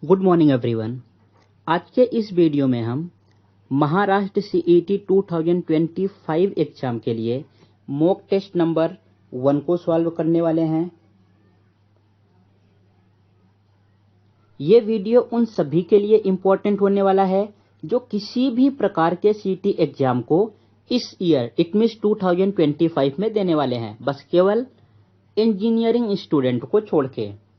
Good morning everyone. आज के इस वीडियो में हम महाराष्ट्र सीईटी 2025 एग्जाम के लिए मॉक टेस्ट नंबर 1 को सॉल्व करने वाले हैं। ये वीडियो उन सभी के लिए इम्पोर्टेंट होने वाला है जो किसी भी प्रकार के सीईटी एग्जाम को इस ईयर इट मीन्स 2025 में देने वाले हैं, बस केवल इंजीनियरिंग स्टूडेंट को छोड़ के।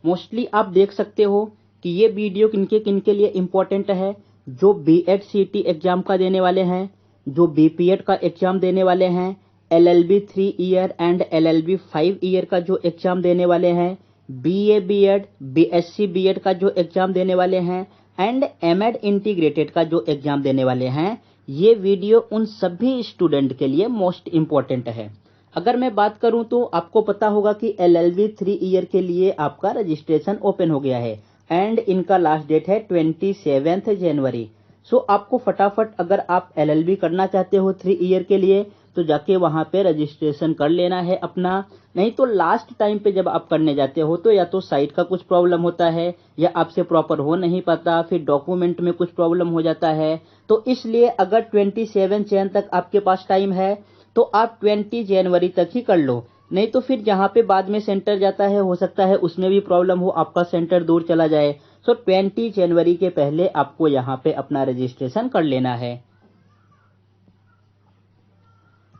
मोस्टली आप देख सकते हो कि ये वीडियो किनके किनके लिए इम्पोर्टेंट है। जो बीएड सीईटी एग्जाम का देने वाले हैं, जो बीपीएड का एग्जाम देने वाले हैं, LLB 3 year and LLB 5 year का जो एग्जाम देने वाले हैं, बीए बीएड बीएससी बीएड का जो एग्जाम देने वाले हैं एंड एमएड इंटीग्रेटेड का जो एग्जाम देने वाले हैं। ये वीडियो उन सभी स्टूडेंट के लिए मोस्ट इम्पोर्टेंट है। अगर मैं बात करूं तो आपको पता होगा कि एलएलबी 3 ईयर के लिए आपका रजिस्ट्रेशन ओपन हो गया है एंड इनका लास्ट डेट है 27 जनवरी। सो आपको फटाफट अगर आप एलएलबी करना चाहते हो 3 ईयर के लिए तो जाके वहां पे रजिस्ट्रेशन कर लेना है अपना। नहीं तो लास्ट टाइम पे जब आप करने जाते हो तो या तो साइट का कुछ प्रॉब्लम होता है या आपसे प्रॉपर हो नहीं पाता, फिर डॉक्यूमेंट में कुछ प्रॉब्लम हो जाता है। तो इसलिए अगर 27 जन तक आपके पास टाइम है तो आप 20 जनवरी तक ही कर लो। नहीं तो फिर जहां पे बाद में सेंटर जाता है हो सकता है उसमें भी प्रॉब्लम हो, आपका सेंटर दूर चला जाए। सो 20 जनवरी के पहले आपको यहाँ पे अपना रजिस्ट्रेशन कर लेना है।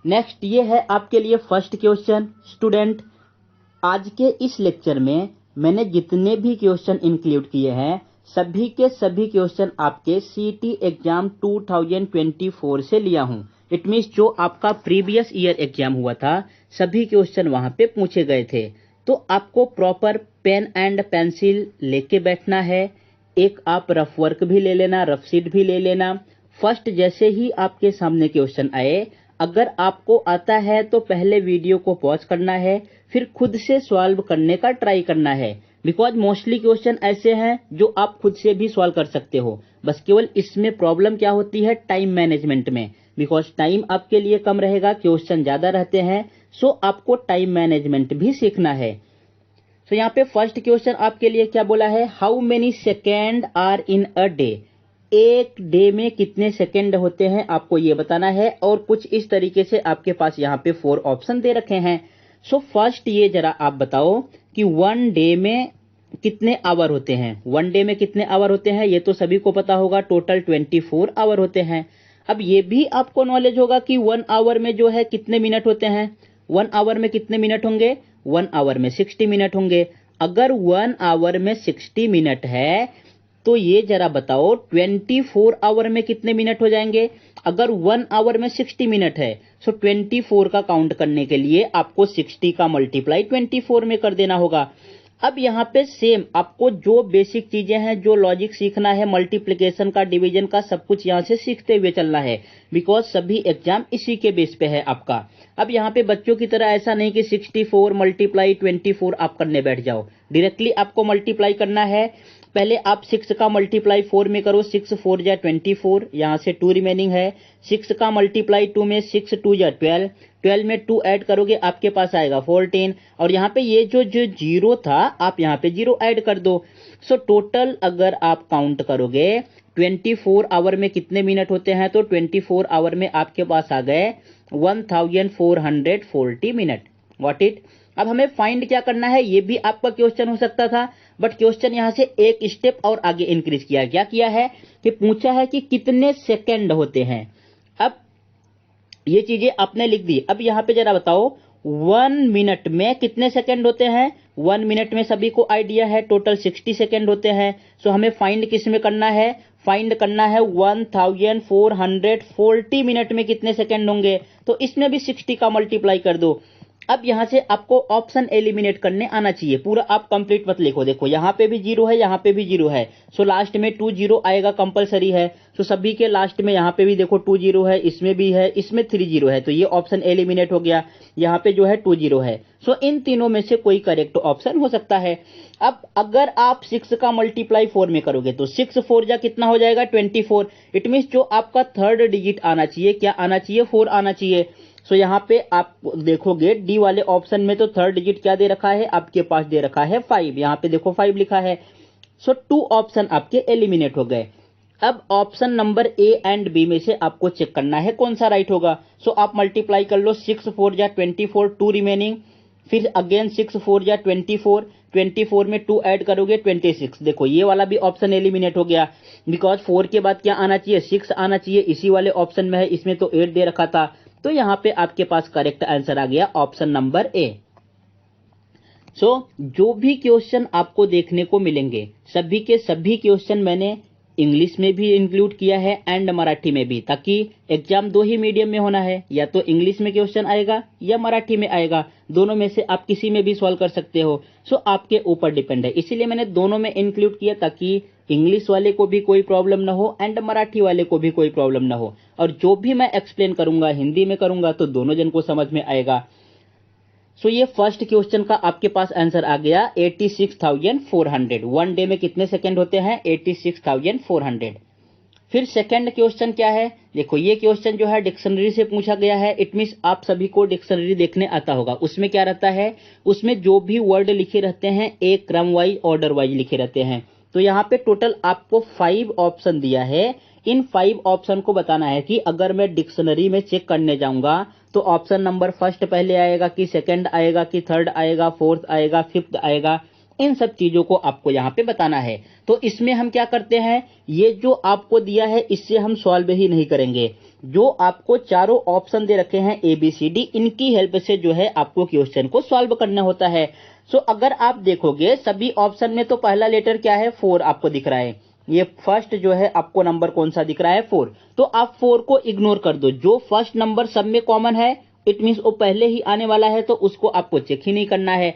नेक्स्ट ये है आपके लिए फर्स्ट क्वेश्चन। स्टूडेंट, आज के इस लेक्चर में मैंने जितने भी क्वेश्चन इंक्लूड किए हैं सभी के सभी क्वेश्चन आपके सीईटी एग्जाम 2024 से लिया हूं। इट मीन्स जो आपका प्रीवियस ईयर एग्जाम हुआ था सभी क्वेश्चन वहां पे पूछे गए थे। तो आपको प्रॉपर पेन एंड पेंसिल लेके बैठना है। एक आप रफ वर्क भी ले लेना, रफ शीट भी ले लेना। फर्स्ट जैसे ही आपके सामने क्वेश्चन आए, अगर आपको आता है तो पहले वीडियो को पॉज करना है, फिर खुद से सॉल्व करने का ट्राई करना है। बिकॉज मोस्टली क्वेश्चन ऐसे हैं जो आप खुद से भी सॉल्व कर सकते हो, बस केवल इसमें प्रॉब्लम क्या होती है टाइम मैनेजमेंट में। बिकॉज टाइम आपके लिए कम रहेगा, क्वेश्चन ज्यादा रहते हैं, सो आपको टाइम मैनेजमेंट भी सीखना है। सो यहाँ पे फर्स्ट क्वेश्चन आपके लिए क्या बोला है, how many second are in a day. एक डे में कितने सेकेंड होते हैं आपको ये बताना है। और कुछ इस तरीके से आपके पास यहाँ पे 4 ऑप्शन दे रखे हैं। सो फर्स्ट ये जरा आप बताओ कि 1 डे में कितने आवर होते हैं। 1 डे में कितने आवर होते हैं ये तो सभी को पता होगा, टोटल 24 आवर होते हैं। अब ये भी आपको नॉलेज होगा कि 1 आवर में जो है कितने मिनट होते हैं। 1 आवर में कितने मिनट होंगे, 1 आवर में 60 मिनट होंगे। अगर 1 आवर में 60 मिनट है तो ये जरा बताओ 24 आवर में कितने मिनट हो जाएंगे। अगर 1 आवर में 60 मिनट है सो 24 का काउंट करने के लिए आपको 60 का मल्टीप्लाई 24 में कर देना होगा। अब यहाँ पे सेम आपको जो बेसिक चीजें हैं, जो लॉजिक सीखना है, मल्टीप्लिकेशन का, डिवीजन का, सब कुछ यहाँ से सीखते हुए चलना है। बिकॉज सभी एग्जाम इसी के बेस पे है आपका। अब यहाँ पे बच्चों की तरह ऐसा नहीं कि 64 मल्टीप्लाई 24 आप करने बैठ जाओ। डायरेक्टली आपको मल्टीप्लाई करना है। पहले आप 6 का मल्टीप्लाई 4 में करो, 6 4 जा 24, यहाँ से 2 रिमेनिंग है। 6 का मल्टीप्लाई 2 में, 6 2 जा 12, 12 में 2 ऐड करोगे आपके पास आएगा 14। और यहाँ पे ये जो जीरो था आप यहाँ पे 0 ऐड कर दो। सो टोटल अगर आप काउंट करोगे 24 आवर में कितने मिनट होते हैं तो 24 आवर में आपके पास आ गए 1440 मिनट। What it. अब हमें फाइंड क्या करना है, ये भी आपका क्वेश्चन हो सकता था, बट क्वेश्चन यहां से एक स्टेप और आगे इंक्रीज किया। क्या किया है कि पूछा है कि कितने सेकंड होते हैं। अब ये चीजें आपने लिख दी। अब यहां पे जरा बताओ 1 मिनट में कितने सेकंड होते हैं। 1 मिनट में सभी को आइडिया है टोटल 60 सेकंड होते हैं। सो हमें फाइंड किस में करना है, फाइंड करना है 1440 मिनट में कितने सेकंड होंगे। तो इसमें भी 60 का मल्टीप्लाई कर दो। अब यहां से आपको ऑप्शन एलिमिनेट करने आना चाहिए। पूरा आप कंप्लीट मत लिखो, देखो यहां पे भी 0 है, यहां पे भी 0 है। सो लास्ट में 2 0 आएगा, कंपलसरी है। सो सभी के लास्ट में यहां पे भी देखो 2 0 है, इसमें भी है, इसमें 3 0 है। तो ये ऑप्शन एलिमिनेट हो गया, यहां पे जो है 2 0 है। सो इन तीनों में से कोई करेक्ट ऑप्शन हो सकता है। अब अगर आप 6 का मल्टीप्लाई 4 में करोगे तो 6 4 जा कितना हो जाएगा 24। इट मीन्स जो आपका थर्ड डिजिट आना चाहिए, क्या आना चाहिए, 4 आना चाहिए। सो यहाँ पे आप देखोगे डी वाले ऑप्शन में तो थर्ड डिजिट क्या दे रखा है आपके पास, दे रखा है 5। यहाँ पे देखो 5 लिखा है। सो 2 ऑप्शन आपके एलिमिनेट हो गए। अब option number A and B में से आपको चेक करना है कौन सा राइट होगा। सो आप मल्टीप्लाई कर लो, 6 4 जा 24, 2 रिमेनिंग, फिर अगेन 6 4 जा 24, 24 में 2 ऐड करोगे 26। देखो ये वाला भी ऑप्शन एलिमिनेट हो गया, बिकॉज 4 के बाद क्या आना चाहिए, 6 आना चाहिए, इसी वाले ऑप्शन में है, इसमें तो 8 दे रखा था। तो यहाँ पे आपके पास करेक्ट आंसर आ गया ऑप्शन नंबर ए। जो भी क्वेश्चन आपको देखने को मिलेंगे, सभी के सभी क्वेश्चन मैंने इंग्लिश में भी इंक्लूड किया है एंड मराठी में भी, ताकि एग्जाम दो ही मीडियम में होना है, या तो इंग्लिश में क्वेश्चन आएगा या मराठी में आएगा, दोनों में से आप किसी में भी सॉल्व कर सकते हो। आपके ऊपर डिपेंड है, इसीलिए मैंने दोनों में इंक्लूड किया, ताकि इंग्लिश वाले को भी कोई प्रॉब्लम ना हो एंड मराठी वाले को भी कोई प्रॉब्लम ना हो। और जो भी मैं एक्सप्लेन करूंगा हिंदी में करूंगा तो दोनों जन को समझ में आएगा। ये फर्स्ट क्वेश्चन का आपके पास आंसर आ गया 86,400। 1 डे में कितने सेकंड होते हैं, 86,400। फिर सेकंड क्वेश्चन क्या है, देखो ये क्वेश्चन जो है डिक्शनरी से पूछा गया है। इट मींस आप सभी को डिक्शनरी देखने आता होगा। उसमें क्या रहता है, उसमें जो भी वर्ड लिखे रहते हैं एक क्रम वाइज ऑर्डर वाइज लिखे रहते हैं। तो यहाँ पे टोटल आपको 5 ऑप्शन दिया है। इन 5 ऑप्शन को बताना है कि अगर मैं डिक्शनरी में चेक करने जाऊंगा तो ऑप्शन नंबर फर्स्ट पहले आएगा कि सेकंड आएगा कि थर्ड आएगा, फोर्थ आएगा, फिफ्थ आएगा, इन सब चीजों को आपको यहाँ पे बताना है। तो इसमें हम क्या करते हैं, ये जो आपको दिया है इससे हम सॉल्व ही नहीं करेंगे। जो आपको चारों ऑप्शन दे रखे हैं ABCD, इनकी हेल्प से जो है आपको क्वेश्चन को सॉल्व करना होता है। अगर आप देखोगे सभी ऑप्शन में तो पहला लेटर क्या है, 4 आपको दिख रहा है। ये फर्स्ट जो है आपको नंबर कौन सा दिख रहा है, 4। तो आप 4 को इग्नोर कर दो। जो फर्स्ट नंबर सब में कॉमन है, इट मींस वो पहले ही आने वाला है, तो उसको आपको चेक ही नहीं करना है।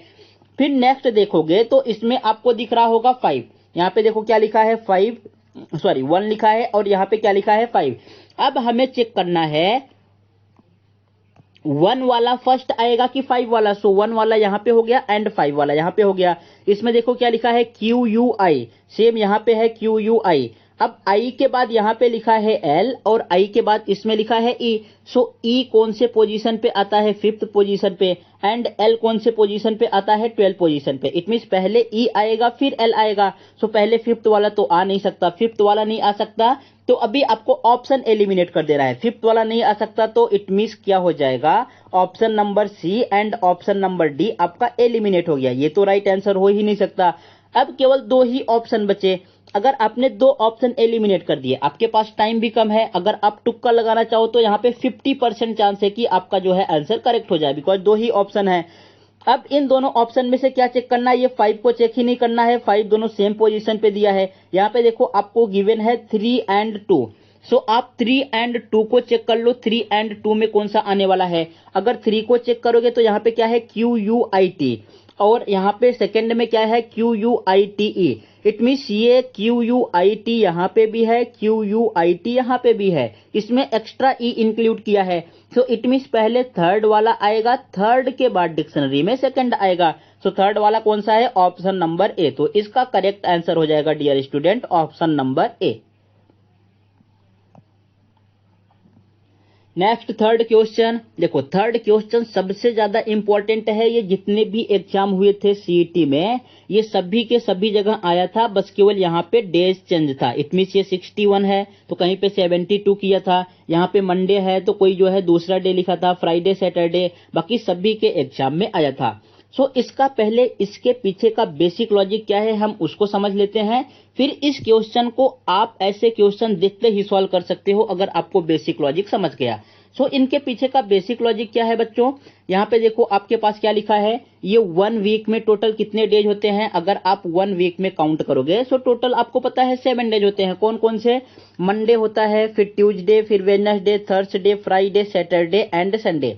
फिर नेक्स्ट देखोगे तो इसमें आपको दिख रहा होगा 5। यहाँ पे देखो क्या लिखा है, 1 लिखा है और यहाँ पे क्या लिखा है, 5। अब हमें चेक करना है 1 वाला फर्स्ट आएगा कि 5 वाला। 1 वाला यहाँ पे हो गया एंड 5 वाला यहाँ पे हो गया। इसमें देखो क्या लिखा है, QUI, सेम यहाँ पे है QUI। अब I के बाद यहाँ पे लिखा है L और I के बाद इसमें लिखा है E। E कौन से पोजीशन पे आता है, 5th पोजीशन पे, एंड L कौन से पोजीशन पे आता है, 12th पोजीशन पे। इट मींस पहले E आएगा फिर L आएगा। पहले 5th वाला तो आ नहीं सकता, 5th वाला नहीं आ सकता, तो अभी आपको ऑप्शन एलिमिनेट कर दे रहा है। 5th वाला नहीं आ सकता तो इट मींस क्या हो जाएगा, option number C and option number D आपका एलिमिनेट हो गया। ये तो राइट आंसर हो ही नहीं सकता। अब केवल 2 ही ऑप्शन बचे। अगर आपने 2 ऑप्शन एलिमिनेट कर दिए, आपके पास टाइम भी कम है, अगर आप तुक्का लगाना चाहो तो यहाँ पे 50% चांस है कि आपका जो है आंसर करेक्ट हो जाए, बिकॉज 2 ही ऑप्शन है। अब इन दोनों ऑप्शन में से क्या चेक करना है, ये 5 को चेक ही नहीं करना है। 5 दोनों सेम पोजीशन पे दिया है। यहाँ पे देखो आपको गिवन है 3 एंड 2। आप 3 एंड 2 को चेक कर लो, 3 एंड 2 में कौन सा आने वाला है। अगर 3 को चेक करोगे तो यहाँ पे क्या है, QUIT, और यहाँ पे सेकंड में क्या है, QUITE। इट मींस ये QUIT यहाँ पे भी है, QUIT यहाँ पे भी है, इसमें एक्स्ट्रा E इंक्लूड किया है। इट मींस पहले थर्ड वाला आएगा, थर्ड के बाद डिक्शनरी में सेकंड आएगा। थर्ड वाला कौन सा है, ऑप्शन नंबर ए। तो इसका करेक्ट आंसर हो जाएगा dear student option number A. Next third question, देखो थर्ड क्वेश्चन सबसे ज्यादा इंपॉर्टेंट है। ये जितने भी एग्जाम हुए थे CET में, ये सभी के सभी जगह आया था, बस केवल यहाँ पे डेज चेंज था। इट मींस ये 61 है तो कहीं पे 72 किया था, यहाँ पे मंडे है तो कोई जो है दूसरा डे लिखा था, फ्राइडे सैटरडे, बाकी सभी के एग्जाम में आया था। इसका पहले इसके पीछे का बेसिक लॉजिक क्या है हम उसको समझ लेते हैं। फिर इस क्वेश्चन को आप ऐसे क्वेश्चन देखते ही सॉल्व कर सकते हो अगर आपको बेसिक लॉजिक समझ गया। इनके पीछे का बेसिक लॉजिक क्या है बच्चों, यहाँ पे देखो आपके पास क्या लिखा है, ये 1 वीक में टोटल कितने डेज होते हैं। अगर आप 1 वीक में काउंट करोगे टोटल आपको पता है 7 डेज होते हैं। कौन कौन से, मंडे होता है, फिर ट्यूसडे, फिर Wednesday, Thursday, Friday, Saturday and Sunday.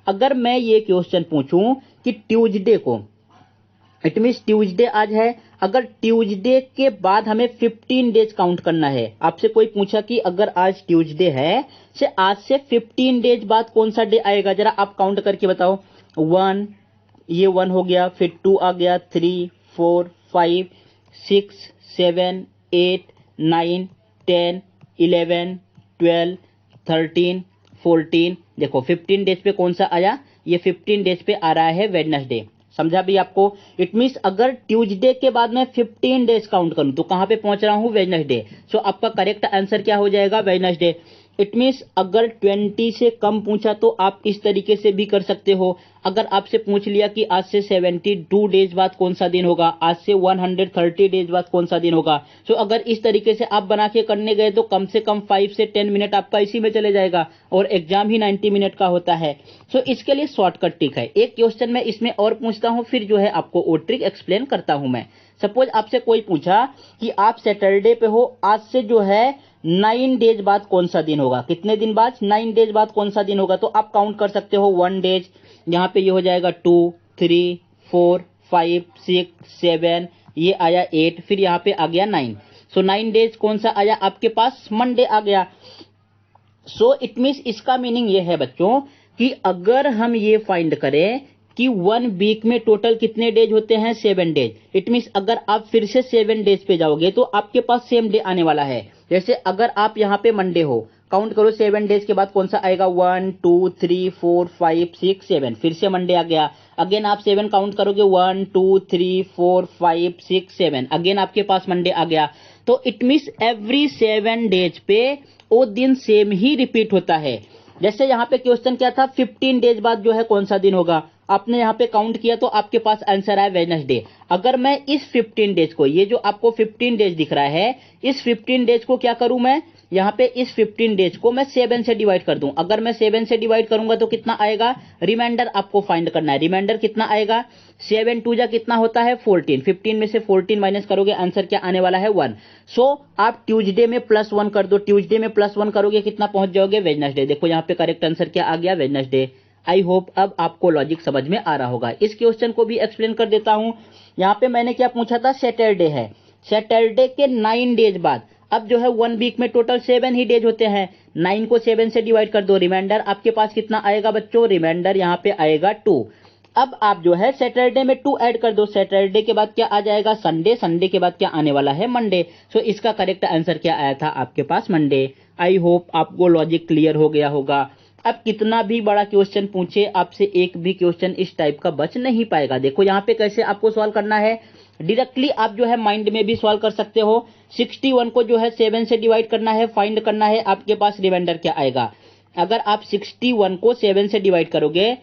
अगर मैं ये क्वेश्चन पूछूं कि ट्यूसडे को, इट मींस ट्यूसडे आज है, अगर ट्यूसडे के बाद हमें 15 डेज काउंट करना है। आपसे कोई पूछा कि अगर आज ट्यूसडे है, से आज से 15 डेज बाद कौन सा डे आएगा, जरा आप काउंट करके बताओ। 1, ये 1 हो गया, फिर 2 आ गया, 3, 4, 5, 6, 7, 8, 9, 10, 11, 12, 13, 14, देखो 15 डेज पे कौन सा आया, ये 15 डेज पे आ रहा है वेडनेसडे। समझा भी आपको? इट मीन्स अगर ट्यूसडे के बाद मैं 15 डेज काउंट करूं तो कहां पे पहुंच रहा हूं, वेडनेसडे। सो आपका करेक्ट आंसर क्या हो जाएगा, वेडनेसडे। इट मीन्स अगर 20 से कम पूछा तो आप इस तरीके से भी कर सकते हो। अगर आपसे पूछ लिया कि आज से 72 डेज बाद कौन सा दिन होगा, आज से 130 डेज बाद कौन सा दिन होगा, सो अगर इस तरीके से आप बना के करने गए तो कम से कम 5 से 10 मिनट आपका इसी में चले जाएगा, और एग्जाम ही 90 मिनट का होता है। सो इसके लिए शॉर्टकट ट्रिक है। एक क्वेश्चन में इसमें और पूछता हूं, फिर जो है आपको वो ट्रिक एक्सप्लेन करता हूं मैं। सपोज आपसे कोई पूछा कि आप सैटरडे पे हो, आज से जो है 9 डेज बाद कौन सा दिन होगा, कितने दिन बाद, 9 डेज बाद कौन सा दिन होगा, तो आप काउंट कर सकते हो 1 डेज, यहाँ पे ये हो जाएगा 2 3 4 5 6 7, ये आया 8, फिर यहाँ पे आ गया 9। सो 9 डेज कौन सा आया आपके पास, मंडे आ गया। सो इट मीन्स इसका मीनिंग ये है बच्चों कि अगर हम ये फाइंड करें कि 1 वीक में टोटल कितने डेज होते हैं, 7 डेज। इट मीन्स अगर आप फिर से 7 डेज पे जाओगे तो आपके पास सेम डे आने वाला है। जैसे अगर आप यहाँ पे मंडे हो, काउंट करो 7 डेज के बाद कौन सा आएगा, 1 2 3 4 5 6 7, फिर से मंडे आ गया। अगेन आप 7 काउंट करोगे, 1 2 3 4 5 6 7, अगेन आपके पास मंडे आ गया। तो इट मीन्स एवरी 7 डेज पे वो दिन सेम ही रिपीट होता है। जैसे यहाँ पे क्वेश्चन क्या था, 15 डेज बाद जो है कौन सा दिन होगा, आपने यहाँ पे काउंट किया तो आपके पास आंसर आया वेडनेसडे। अगर मैं इस 15 डेज को, ये जो आपको 15 डेज दिख रहा है, इस 15 डेज को क्या करूं मैं, यहाँ पे इस 15 डेज को मैं 7 से डिवाइड कर दूं। अगर मैं 7 से डिवाइड करूंगा तो कितना आएगा, रिमाइंडर आपको फाइंड करना है। रिमाइंडर कितना आएगा, 7 2 जा कितना होता है 14, 15 में से 14 माइनस करोगे, आंसर क्या आने वाला है 1। सो आप ट्यूसडे में +1 कर दो, ट्यूसडे में +1 करोगे कितना पहुंच जाओगे, वेडनेसडे। देखो यहाँ पे करेक्ट आंसर क्या आ गया, वेडनेसडे। आई होप अब आपको लॉजिक समझ में आ रहा होगा। इस क्वेश्चन को भी एक्सप्लेन कर देता हूं। यहाँ पे मैंने क्या पूछा था, सैटरडे है, सैटरडे के 9 डेज बाद, अब जो है 1 वीक में टोटल 7 ही डेज होते हैं, 9 को 7 से डिवाइड कर दो, रिमाइंडर आपके पास कितना आएगा बच्चों, रिमाइंडर यहाँ पे आएगा 2। अब आप जो है सैटरडे में 2 ऐड कर दो, सैटरडे के बाद क्या आ जाएगा, संडे, संडे के बाद क्या आने वाला है, मंडे। सो इसका करेक्ट आंसर क्या आया था आपके पास, मंडे। आई होप आपको लॉजिक क्लियर हो गया होगा। अब कितना भी बड़ा क्वेश्चन पूछे आपसे, एक भी क्वेश्चन इस टाइप का बच नहीं पाएगा। देखो यहाँ पे कैसे आपको सॉल्व करना है, डायरेक्टली आप जो है माइंड में भी सॉल्व कर सकते हो। 61 को जो है 7 से डिवाइड करना है, फाइंड करना है आपके पास रिमाइंडर क्या आएगा। अगर आप 61 को 7 से डिवाइड करोगे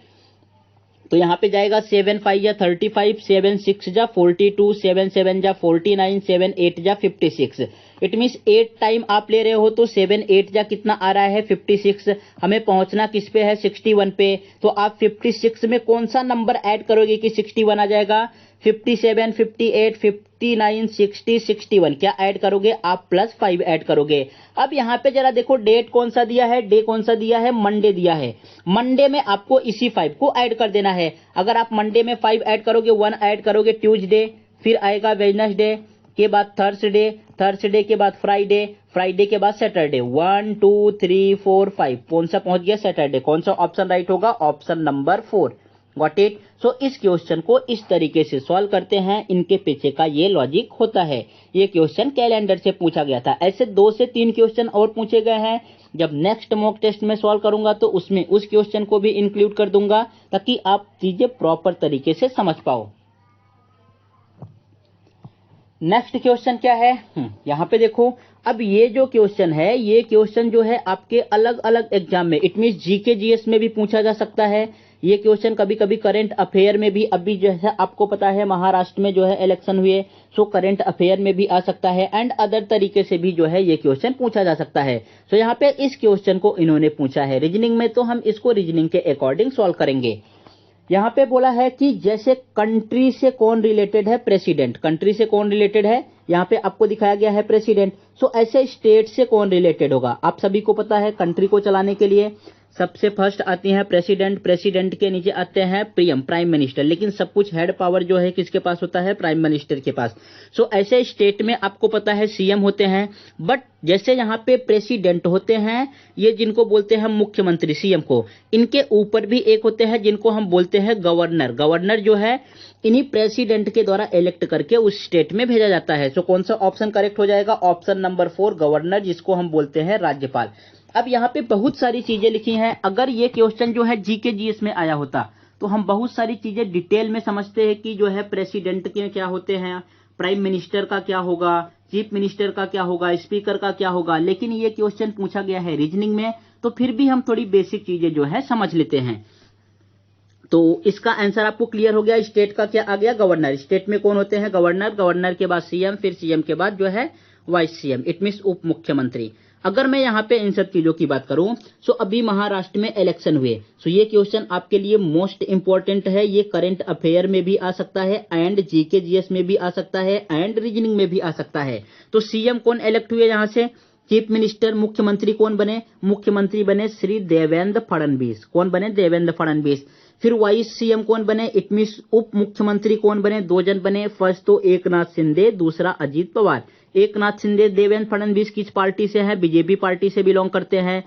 तो यहाँ पे जाएगा 7 5 जा 35, 7 6 जा 42, 7 7 जा 49, 7 8 जा 56। इट मीन्स 8 टाइम आप ले रहे हो तो 7 8 जा कितना आ रहा है 56। हमें पहुंचना किस पे है, 61 पे। तो आप 56 में कौन सा नंबर ऐड करोगे कि 61 आ जाएगा, 57 58 59 60 61, क्या ऐड करोगे आप, +5 ऐड करोगे। अब यहाँ पे जरा देखो डेट कौन सा दिया है, डे कौन सा दिया है, मंडे दिया है। मंडे में आपको इसी 5 को ऐड कर देना है। अगर आप मंडे में 5 ऐड करोगे, 1 ऐड करोगे ट्यूसडे, फिर आएगा वेडनेसडे के बाद थर्सडे, थर्सडे के बाद फ्राइडे, फ्राइडे के बाद सैटरडे। 1 2 3 4 5, कौन सा पहुंच गया, सैटरडे। कौन सा ऑप्शन राइट होगा, option number 4। Got it. So इस क्वेश्चन को इस तरीके से सॉल्व करते हैं, इनके पीछे का ये लॉजिक होता है। ये क्वेश्चन कैलेंडर से पूछा गया था। ऐसे 2 से 3 क्वेश्चन और पूछे गए हैं। जब नेक्स्ट मॉक टेस्ट में सॉल्व करूंगा तो उसमें उस क्वेश्चन को भी इंक्लूड कर दूंगा, ताकि आप चीजें प्रॉपर तरीके से समझ पाओ। नेक्स्ट क्वेश्चन क्या है, यहाँ पे देखो। अब ये जो क्वेश्चन है, ये क्वेश्चन जो है आपके अलग अलग एग्जाम में, इट मींस जीके जीएस में भी पूछा जा सकता है। ये क्वेश्चन कभी कभी करंट अफेयर में भी, अभी जैसे आपको पता है महाराष्ट्र में जो है इलेक्शन हुए, सो करंट अफेयर में भी आ सकता है, एंड अदर तरीके से भी जो है ये क्वेश्चन पूछा जा सकता है। सो यहाँ पे इस क्वेश्चन को इन्होंने पूछा है रीजनिंग में, तो हम इसको रीजनिंग के अकॉर्डिंग सॉल्व करेंगे। यहाँ पे बोला है कि जैसे कंट्री से कौन रिलेटेड है, प्रेसिडेंट। कंट्री से कौन रिलेटेड है, यहाँ पे आपको दिखाया गया है प्रेसिडेंट। सो ऐसे स्टेट से कौन रिलेटेड होगा, आप सभी को पता है कंट्री को चलाने के लिए सबसे फर्स्ट आती है प्रेसिडेंट, प्रेसिडेंट के नीचे आते हैं पीएम, प्राइम मिनिस्टर, लेकिन सब कुछ हेड पावर जो है किसके पास होता है, प्राइम मिनिस्टर के पास। सो ऐसे स्टेट में आपको पता है सीएम होते हैं, बट जैसे यहाँ पे प्रेसिडेंट होते हैं, ये जिनको बोलते हैं मुख्यमंत्री, सीएम को, इनके ऊपर भी एक होते हैं जिनको हम बोलते हैं गवर्नर। गवर्नर जो है इन्हीं प्रेसिडेंट के द्वारा इलेक्ट करके उस स्टेट में भेजा जाता है। सो कौन सा ऑप्शन करेक्ट हो जाएगा, ऑप्शन नंबर 4 गवर्नर, जिसको हम बोलते हैं राज्यपाल। अब यहाँ पे बहुत सारी चीजें लिखी हैं। अगर ये क्वेश्चन जो है जीके जीएस में आया होता तो हम बहुत सारी चीजें डिटेल में समझते हैं कि जो है प्रेसिडेंट के क्या होते हैं, प्राइम मिनिस्टर का क्या होगा, चीफ मिनिस्टर का क्या होगा, स्पीकर का क्या होगा। लेकिन ये क्वेश्चन पूछा गया है रीजनिंग में, तो फिर भी हम थोड़ी बेसिक चीजें जो है समझ लेते हैं। तो इसका आंसर आपको क्लियर हो गया। स्टेट का क्या आ गया, गवर्नर। स्टेट में कौन होते हैं, गवर्नर। गवर्नर के बाद सीएम, फिर सीएम के बाद जो है वाइस सीएम, इट मीन्स उप मुख्यमंत्री। अगर मैं यहाँ पे इन सब चीजों की बात करूं, सो अभी महाराष्ट्र में इलेक्शन हुए, सो ये क्वेश्चन आपके लिए मोस्ट इंपॉर्टेंट है। ये करंट अफेयर में भी आ सकता है एंड जीके जीएस में भी आ सकता है एंड रीजनिंग में भी आ सकता है। तो सीएम कौन इलेक्ट हुए यहाँ से, चीफ मिनिस्टर, मुख्यमंत्री कौन बने, मुख्यमंत्री बने श्री देवेंद्र फडणवीस। कौन बने, देवेंद्र फडणवीस। फिर वाइस सीएम कौन बने, इट मीन्स उप मुख्यमंत्री कौन बने, दो जन बने। फर्स्ट तो एकनाथ शिंदे, दूसरा अजीत पवार। एकनाथ शिंदे, देवेंद्र फडणवीस किस पार्टी से हैं, बीजेपी पार्टी से बिलोंग करते हैं।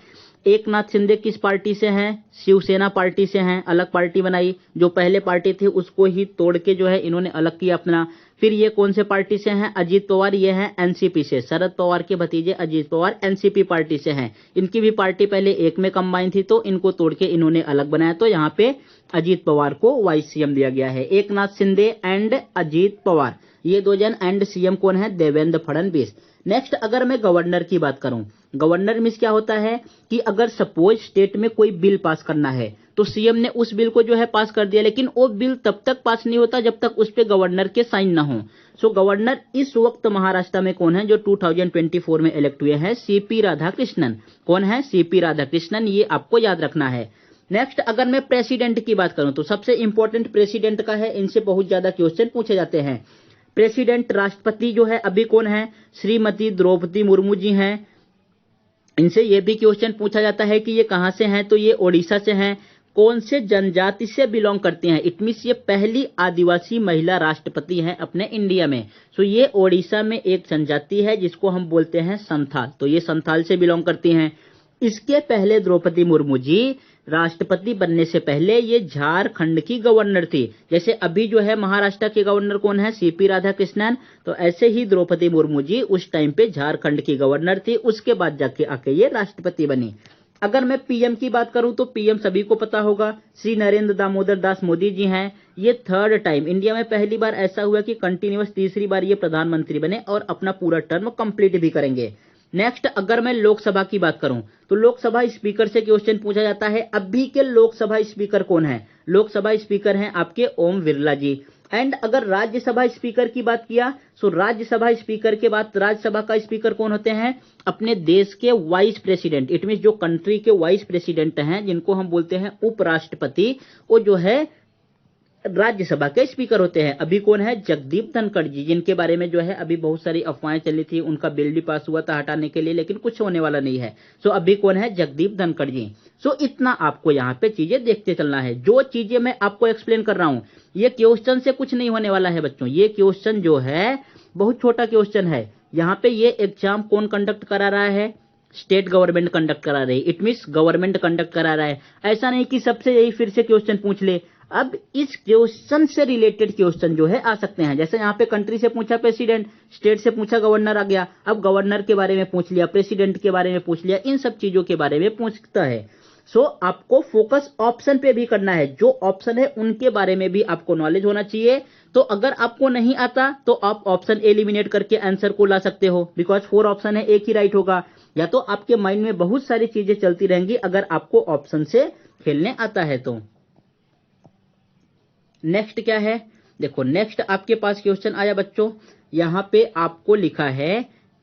एकनाथ शिंदे किस पार्टी से हैं, शिवसेना पार्टी से हैं, अलग पार्टी बनाई। जो पहले पार्टी थी उसको ही तोड़ के जो है इन्होंने अलग किया अपना। फिर ये कौन से पार्टी से हैं, अजीत पवार, ये हैं एनसीपी से। शरद पवार के भतीजे अजीत पवार एनसीपी पार्टी से हैं। इनकी भी पार्टी पहले एक में कंबाइन थी, तो इनको तोड़ के इन्होंने अलग बनाया। तो यहाँ पे अजीत पवार को वाइस सीएम दिया गया है। एकनाथ शिंदे एंड अजीत पवार, ये दो जन। एंड सीएम कौन है, देवेंद्र फडणवीस। नेक्स्ट अगर मैं गवर्नर की बात करूं, गवर्नर मीन्स क्या होता है कि अगर सपोज स्टेट में कोई बिल पास करना है तो सीएम ने उस बिल को जो है पास कर दिया, लेकिन वो बिल तब तक पास नहीं होता जब तक उस पे गवर्नर के साइन ना हो। सो गवर्नर इस वक्त महाराष्ट्र में कौन है, जो 2024 में इलेक्ट हुए हैं, सीपी राधाकृष्णन। कौन है, सीपी राधाकृष्णन, ये आपको याद रखना है। नेक्स्ट अगर मैं प्रेसिडेंट की बात करूं तो सबसे इंपॉर्टेंट प्रेसिडेंट का है, इनसे बहुत ज्यादा क्वेश्चन पूछे जाते हैं। प्रेसिडेंट, राष्ट्रपति जो है अभी कौन है, श्रीमती द्रौपदी मुर्मू जी हैं। इनसे ये भी क्वेश्चन पूछा जाता है कि ये कहां से हैं, तो ये ओडिशा से हैं। कौन से जनजाति से बिलोंग करती हैं, इट मीन्स ये पहली आदिवासी महिला राष्ट्रपति हैं अपने इंडिया में। सो ये ओडिशा में एक जनजाति है जिसको हम बोलते हैं संथाल, तो ये संथाल से बिलोंग करती हैं। इसके पहले द्रौपदी मुर्मू जी राष्ट्रपति बनने से पहले ये झारखंड की गवर्नर थी। जैसे अभी जो है महाराष्ट्र के गवर्नर कौन है, सीपी राधाकृष्णन, तो ऐसे ही द्रौपदी मुर्मू जी उस टाइम पे झारखंड की गवर्नर थी। उसके बाद जाके आके ये राष्ट्रपति बनी। अगर मैं पीएम की बात करूं तो पीएम सभी को पता होगा, श्री नरेंद्र दामोदर दास मोदी जी हैं। ये थर्ड टाइम, इंडिया में पहली बार ऐसा हुआ कि कंटिन्यूअस तीसरी बार ये प्रधानमंत्री बने और अपना पूरा टर्म कंप्लीट भी करेंगे। नेक्स्ट अगर मैं लोकसभा की बात करूं तो लोकसभा स्पीकर से क्वेश्चन पूछा जाता है। अभी के लोकसभा स्पीकर कौन है, लोकसभा स्पीकर हैं आपके ओम बिरला जी। एंड अगर राज्यसभा स्पीकर की बात किया तो राज्यसभा स्पीकर के बाद राज्यसभा का स्पीकर कौन होते हैं, अपने देश के वाइस प्रेसिडेंट, इट मीन जो कंट्री के वाइस प्रेसिडेंट हैं जिनको हम बोलते हैं उपराष्ट्रपति, वो जो है राज्यसभा के स्पीकर होते हैं। अभी कौन है, जगदीप धनखड़ जी, जिनके बारे में जो है अभी बहुत सारी अफवाहें चली थी। उनका बिल भी पास हुआ था हटाने के लिए, लेकिन कुछ होने वाला नहीं है। सो अभी कौन है, जगदीप धनखड़ जी। सो इतना आपको यहाँ पे चीजें देखते चलना है। जो चीजें मैं आपको एक्सप्लेन कर रहा हूँ ये क्वेश्चन से कुछ नहीं होने वाला है बच्चों। ये क्वेश्चन जो है बहुत छोटा क्वेश्चन है। यहाँ पे ये एग्जाम कौन कंडक्ट करा रहा है, स्टेट गवर्नमेंट कंडक्ट करा रही है, इट मीन्स गवर्नमेंट कंडक्ट करा रहा है। ऐसा नहीं कि सबसे यही फिर से क्वेश्चन पूछ ले। अब इस क्वेश्चन से रिलेटेड क्वेश्चन जो है आ सकते हैं। जैसे यहाँ पे कंट्री से पूछा प्रेसिडेंट, स्टेट से पूछा गवर्नर आ गया, अब गवर्नर के बारे में पूछ लिया, प्रेसिडेंट के बारे में पूछ लिया, इन सब चीजों के बारे में पूछता है। सो आपको फोकस ऑप्शन पे भी करना है, जो ऑप्शन है उनके बारे में भी आपको नॉलेज होना चाहिए। तो अगर आपको नहीं आता तो आप ऑप्शन एलिमिनेट करके आंसर को ला सकते हो, बिकॉज 4 ऑप्शन है, एक ही राइट होगा। या तो आपके माइंड में बहुत सारी चीजें चलती रहेंगी अगर आपको ऑप्शन से खेलने आता है तो। नेक्स्ट क्या है, देखो नेक्स्ट आपके पास क्वेश्चन आया बच्चों। यहां पे आपको लिखा है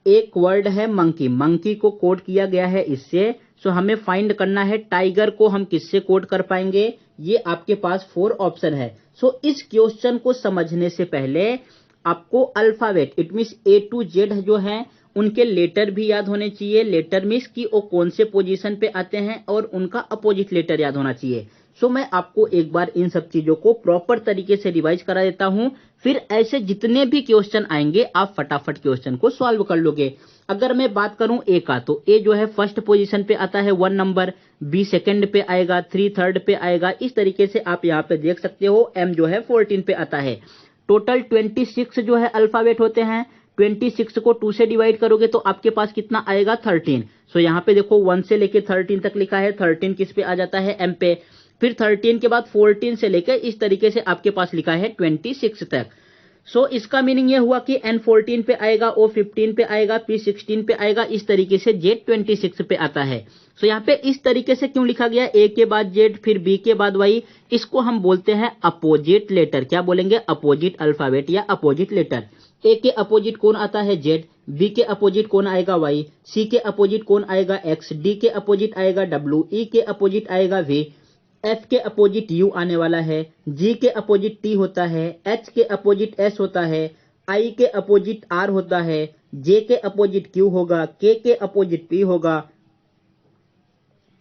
एक वर्ड है मंकी, मंकी को कोड किया गया है इससे। सो हमें फाइंड करना है टाइगर को हम किससे कोड कर पाएंगे। ये आपके पास 4 ऑप्शन है। सो इस क्वेश्चन को समझने से पहले आपको alphabet, it means A to Z जो है उनके लेटर भी याद होने चाहिए। लेटर मीन्स कि वो कौन से पोजीशन पे आते हैं और उनका अपोजिट लेटर याद होना चाहिए। सो मैं आपको एक बार इन सब चीजों को प्रॉपर तरीके से रिवाइज करा देता हूं, फिर ऐसे जितने भी क्वेश्चन आएंगे आप फटाफट क्वेश्चन को सॉल्व कर लोगे। अगर मैं बात करूं ए का, तो ए जो है फर्स्ट पोजीशन पे आता है 1 नंबर, बी सेकंड पे आएगा, 3 थर्ड पे आएगा। इस तरीके से आप यहाँ पे देख सकते हो। एम जो है 14 पे आता है। टोटल 26 जो है अल्फाबेट होते हैं। 26 को 2 से डिवाइड करोगे तो आपके पास कितना आएगा 13। सो यहाँ पे देखो 1 से लेके 13 तक लिखा है, 13 किस पे आ जाता है m पे, फिर 13 के बाद 14 से लेकर इस तरीके से आपके पास लिखा है 26 तक। सो इसका मीनिंग ये हुआ कि n 14 पे आएगा, o 15 पे आएगा, p 16 पे आएगा, इस तरीके से z 26 पे आता है। सो यहाँ पे इस तरीके से क्यों लिखा गया, a के बाद z फिर b के बाद y, इसको हम बोलते हैं अपोजिट लेटर। क्या बोलेंगे, अपोजिट अल्फाबेट या अपोजिट लेटर। a के अपोजिट कौन आता है z, b के अपोजिट कौन आएगा y, c के अपोजिट कौन आएगा x, d के अपोजिट आएगा w, e के अपोजिट आएगा v, F के अपोजिट U आने वाला है, G के अपोजिट T होता है, H के अपोजिट S होता है, I के अपोजिट R होता है, J के अपोजिट Q होगा, K के अपोजिट P होगा,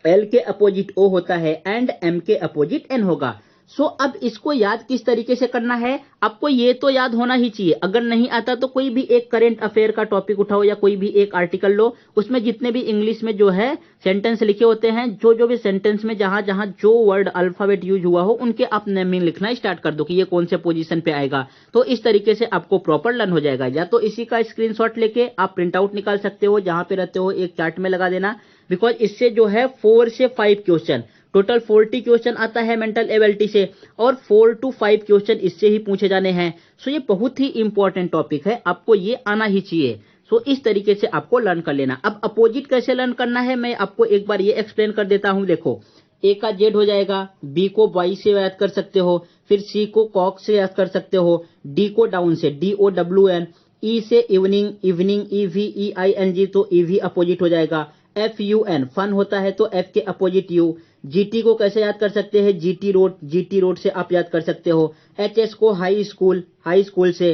L के अपोजिट O होता है एंड M के अपोजिट N होगा। सो अब इसको याद किस तरीके से करना है, आपको ये तो याद होना ही चाहिए। अगर नहीं आता तो कोई भी एक करंट अफेयर का टॉपिक उठाओ या कोई भी एक आर्टिकल लो, उसमें जितने भी इंग्लिश में जो है सेंटेंस लिखे होते हैं, जो भी सेंटेंस में जहां जहां जो वर्ड अल्फाबेट यूज हुआ हो उनके आप नेमिंग लिखना स्टार्ट कर दो कि ये कौन से पोजीशन पे आएगा। तो इस तरीके से आपको प्रॉपर लर्न हो जाएगा। या तो इसी का स्क्रीनशॉट लेके आप प्रिंट आउट निकाल सकते हो, जहां पे रहते हो एक चार्ट में लगा देना, बिकॉज इससे जो है 4 से 5 क्वेश्चन, टोटल 40 क्वेश्चन आता है मेंटल एबिलिटी से, और 4 to 5 क्वेश्चन इससे ही पूछे जाने हैं। सो ये बहुत ही इंपॉर्टेंट टॉपिक है, आपको ये आना ही चाहिए। सो इस तरीके से आपको लर्न कर लेना। अब अपोजिट कैसे लर्न करना है मैं आपको एक बार ये एक्सप्लेन कर देता हूं। देखो, ए का जेड हो जाएगा, बी को वाई से याद कर सकते हो, फिर सी को कॉक से याद कर सकते हो, डी को डाउन से DOWN, ई से इवनिंग, इवनिंग EVEING तो EV अपोजिट हो जाएगा, FUN फन होता है तो F के अपोजिट U, GT को कैसे याद कर सकते हैं, GT रोड से आप याद कर सकते हो, HS को हाई स्कूल से,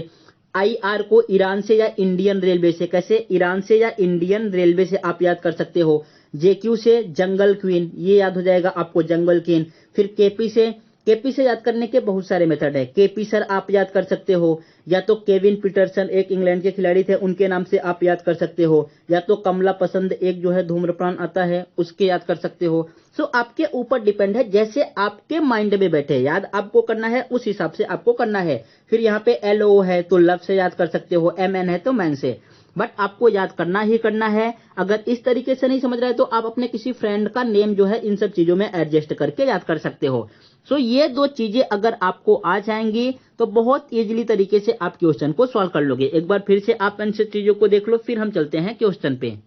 IR को ईरान से या इंडियन रेलवे से, कैसे ईरान से या इंडियन रेलवे से आप याद कर सकते हो, JQ से जंगल क्वीन, ये याद हो जाएगा आपको जंगल क्वीन, फिर केपी से याद करने के बहुत सारे मेथड है। केपी सर आप याद कर सकते हो, या तो केविन पीटरसन एक इंग्लैंड के खिलाड़ी थे उनके नाम से आप याद कर सकते हो, या तो कमला पसंद एक जो है धूम्रपान आता है उसके याद कर सकते हो। सो आपके ऊपर डिपेंड है, जैसे आपके माइंड में बैठे याद आपको करना है उस हिसाब से आपको करना है। फिर यहाँ पे LO है तो लव से याद कर सकते हो, MN है तो मैन से, बट आपको याद करना ही करना है। अगर इस तरीके से नहीं समझ रहे तो आप अपने किसी फ्रेंड का नेम जो है इन सब चीजों में एडजस्ट करके याद कर सकते हो। सो ये दो चीजें अगर आपको आ जाएंगी तो बहुत इजीली तरीके से आप क्वेश्चन को सॉल्व कर लोगे। एक बार फिर से आप इन सब चीजों को देख लो, फिर हम चलते हैं क्वेश्चन पे।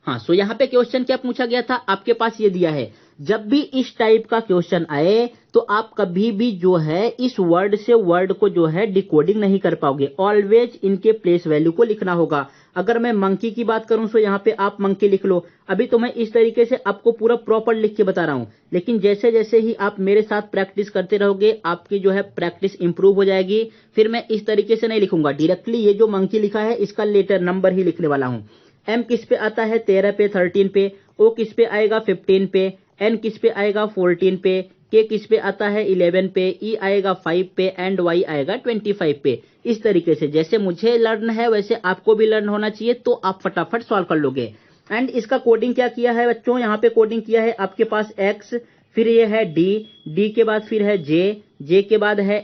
हाँ, सो यहाँ पे क्वेश्चन क्या पूछा गया था, आपके पास ये दिया है, जब भी इस टाइप का क्वेश्चन आए तो आप कभी भी जो है इस वर्ड से वर्ड को जो है डिकोडिंग नहीं कर पाओगे, ऑलवेज इनके प्लेस वैल्यू को लिखना होगा। अगर मैं मंकी की बात करूं तो यहाँ पे आप मंकी लिख लो। अभी तो मैं इस तरीके से आपको पूरा प्रॉपर लिख के बता रहा हूं, लेकिन जैसे जैसे ही आप मेरे साथ प्रैक्टिस करते रहोगे आपकी जो है प्रैक्टिस इंप्रूव हो जाएगी। फिर मैं इस तरीके से नहीं लिखूंगा डायरेक्टली, ये जो मंकी लिखा है इसका लेटर नंबर ही लिखने वाला हूं। M किस पे आता है 13 पे, 13 पे, O किस पे आएगा 15 पे, N किस पे आएगा 14 पे, K किस पे आता है 11 पे, E आएगा 5 पे एंड Y आएगा 25 पे। इस तरीके से जैसे मुझे लर्न है वैसे आपको भी लर्न होना चाहिए, तो आप फटाफट सॉल्व कर लोगे। एंड इसका कोडिंग क्या किया है बच्चों, यहाँ पे कोडिंग किया है आपके पास X, फिर ये है D के बाद फिर है J के बाद है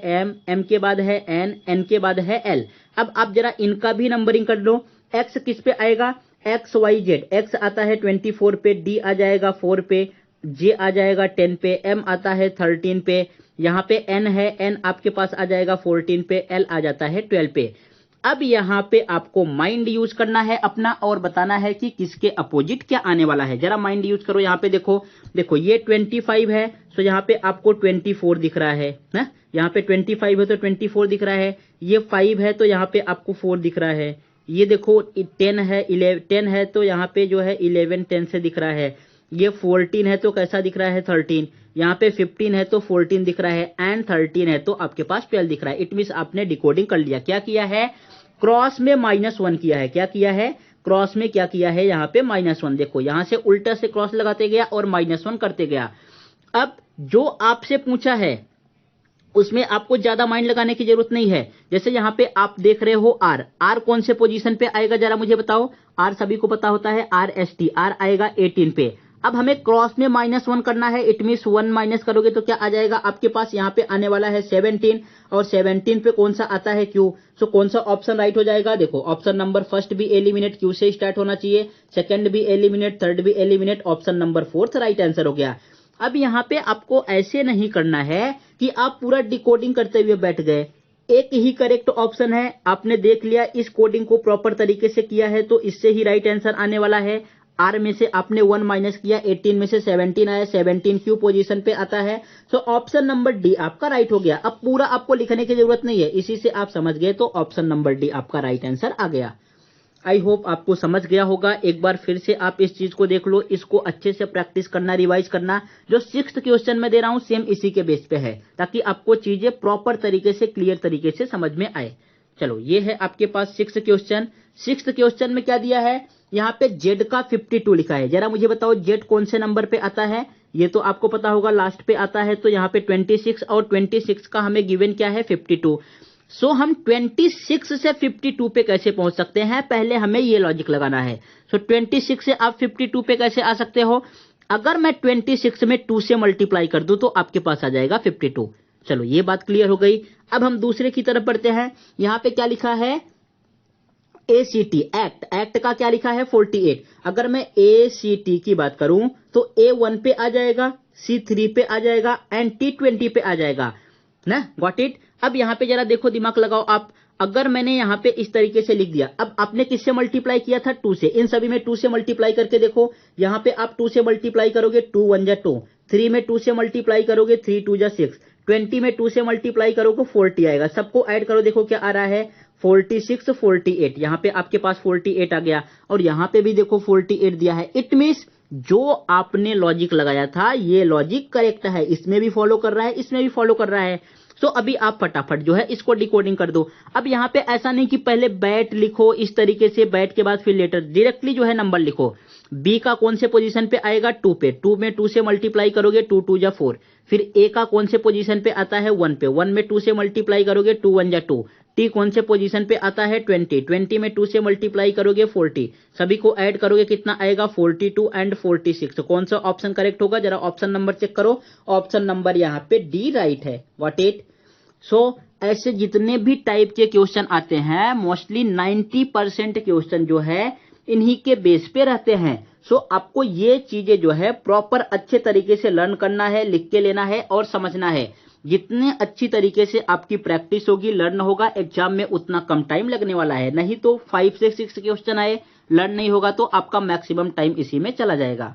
M के बाद है N के बाद है L। अब आप जरा इनका भी नंबरिंग कर लो। X किस पे आएगा, XYZ, X आता है 24 पे, D आ जाएगा 4 पे, J आ जाएगा 10 पे, M आता है 13 पे, यहाँ पे N है, N आपके पास आ जाएगा 14 पे, L आ जाता है 12 पे। अब यहाँ पे आपको माइंड यूज करना है अपना और बताना है कि किसके अपोजिट क्या आने वाला है। जरा माइंड यूज करो। यहाँ पे देखो ये 25 है, सो यहाँ पे आपको 24 दिख रहा है ना, यहाँ पे 25 है तो 24 दिख रहा है, ये 5 है तो यहाँ पे आपको 4 दिख रहा है, ये देखो 10 है तो यहाँ पे जो है 11 10 से दिख रहा है, ये 14 है तो कैसा दिख रहा है 13, यहाँ पे 15 है तो 14 दिख रहा है एंड 13 है तो आपके पास 12 दिख रहा है। इट मींस आपने डिकोडिंग कर लिया। क्या किया है, क्रॉस में -1 किया है। क्या किया है, क्रॉस में क्या किया है, यहाँ पे -1। देखो यहाँ से उल्टा से क्रॉस लगाते गया और -1 करते गया। अब जो आपसे पूछा है उसमें आपको ज्यादा माइंड लगाने की जरूरत नहीं है। जैसे यहाँ पे आप देख रहे हो R कौन से पोजीशन पे आएगा जरा मुझे बताओ। R सभी को पता होता है RST, R आएगा 18 पे, अब हमें क्रॉस में -1 करना है, इट मीन्स 1 माइनस करोगे तो क्या आ जाएगा आपके पास, यहाँ पे आने वाला है 17 और 17 पे कौन सा आता है Q। सो कौन सा ऑप्शन राइट हो जाएगा, देखो ऑप्शन नंबर फर्स्ट भी एलिमिनेट Q से स्टार्ट होना चाहिए, सेकंड भी एलिमिनेट, थर्ड भी eliminate, option number fourth right answer हो गया। अब यहाँ पे आपको ऐसे नहीं करना है कि आप पूरा डिकोडिंग करते हुए बैठ गए, एक ही करेक्ट ऑप्शन है, आपने देख लिया, इस कोडिंग को प्रॉपर तरीके से किया है तो इससे ही राइट आंसर आने वाला है। आर में से आपने 1 माइनस किया, 18 में से 17 आया, 17 क्यू पोजीशन पे आता है। सो ऑप्शन नंबर डी आपका राइट हो गया। अब पूरा आपको लिखने की जरूरत नहीं है, इसी से आप समझ गए तो ऑप्शन नंबर डी आपका राइट आंसर आ गया। आई होप आपको समझ गया होगा। एक बार फिर से आप इस चीज को देख लो, इसको अच्छे से प्रैक्टिस करना, रिवाइज करना। जो 6th क्वेश्चन में दे रहा हूं सेम इसी के बेस पे है, ताकि आपको चीजें प्रॉपर तरीके से, क्लियर तरीके से समझ में आए। चलो ये है आपके पास 6th क्वेश्चन। 6th क्वेश्चन में क्या दिया है, यहाँ पे जेड का 52 लिखा है। जरा मुझे बताओ जेड कौन से नंबर पे आता है, ये तो आपको पता होगा, लास्ट पे आता है। तो यहाँ पे 26 और 26 का हमें गिवन क्या है 52। सो हम 26 से 52 पे कैसे पहुंच सकते हैं, पहले हमें ये लॉजिक लगाना है। सो 26 से आप 52 पे कैसे आ सकते हो, अगर मैं 26 में 2 से मल्टीप्लाई कर दूं तो आपके पास आ जाएगा 52। चलो ये बात क्लियर हो गई। अब हम दूसरे की तरफ बढ़ते हैं। यहां पे क्या लिखा है, ACT एक्ट का क्या लिखा है 48। अगर मैं ACT की बात करूं तो A1 पे आ जाएगा, C3 पे आ जाएगा एंड T20 पे आ जाएगा ना, गॉट इट। अब यहां पे जरा देखो, दिमाग लगाओ आप। अगर मैंने यहां पे इस तरीके से लिख दिया, अब आपने किससे मल्टीप्लाई किया था 2 से, इन सभी में 2 से मल्टीप्लाई करके देखो। यहां पे आप 2 से मल्टीप्लाई करोगे 2 1 जा 2, 3 में 2 से मल्टीप्लाई करोगे 3 2 जा 6, 20 में 2 से मल्टीप्लाई करोगे 40 आएगा। सबको ऐड करो, देखो क्या आ रहा है 46 48। यहां पे आपके पास 48 आ गया और यहां पे भी देखो 48 दिया है। इट मींस जो आपने लॉजिक लगाया था ये लॉजिक करेक्ट है, इसमें भी फॉलो कर रहा है, इसमें भी फॉलो कर रहा है। सो अभी आप फटाफट जो है इसको डिकोडिंग कर दो। अब यहां पे ऐसा नहीं कि पहले बैट लिखो इस तरीके से, बैट के बाद फिर लेटर, डायरेक्टली जो है नंबर लिखो। बी का कौन से पोजीशन पे आएगा 2 पे, 2 में 2 से मल्टीप्लाई करोगे 2 2 जा 4। फिर ए का कौन से पोजीशन पे आता है 1 पे, 1 में 2 से मल्टीप्लाई करोगे 2 1 जा 2। टी कौन से पोजीशन पे आता है 20, 20 में 2 से मल्टीप्लाई करोगे 40। सभी को ऐड करोगे कितना आएगा 42 एंड 46। तो कौन सा ऑप्शन करेक्ट होगा, जरा ऑप्शन नंबर चेक करो। ऑप्शन नंबर यहाँ पे डी राइट है, व्हाट इट। सो ऐसे जितने भी टाइप के क्वेश्चन आते हैं मोस्टली 90% क्वेश्चन जो है इन्हीं के बेस पे रहते हैं। सो आपको ये चीजें जो है प्रॉपर अच्छे तरीके से लर्न करना है, लिख के लेना है और समझना है। जितने अच्छी तरीके से आपकी प्रैक्टिस होगी, लर्न होगा, एग्जाम में उतना कम टाइम लगने वाला है। नहीं तो 5 से 6 क्वेश्चन आए, लर्न नहीं होगा तो आपका मैक्सिमम टाइम इसी में चला जाएगा।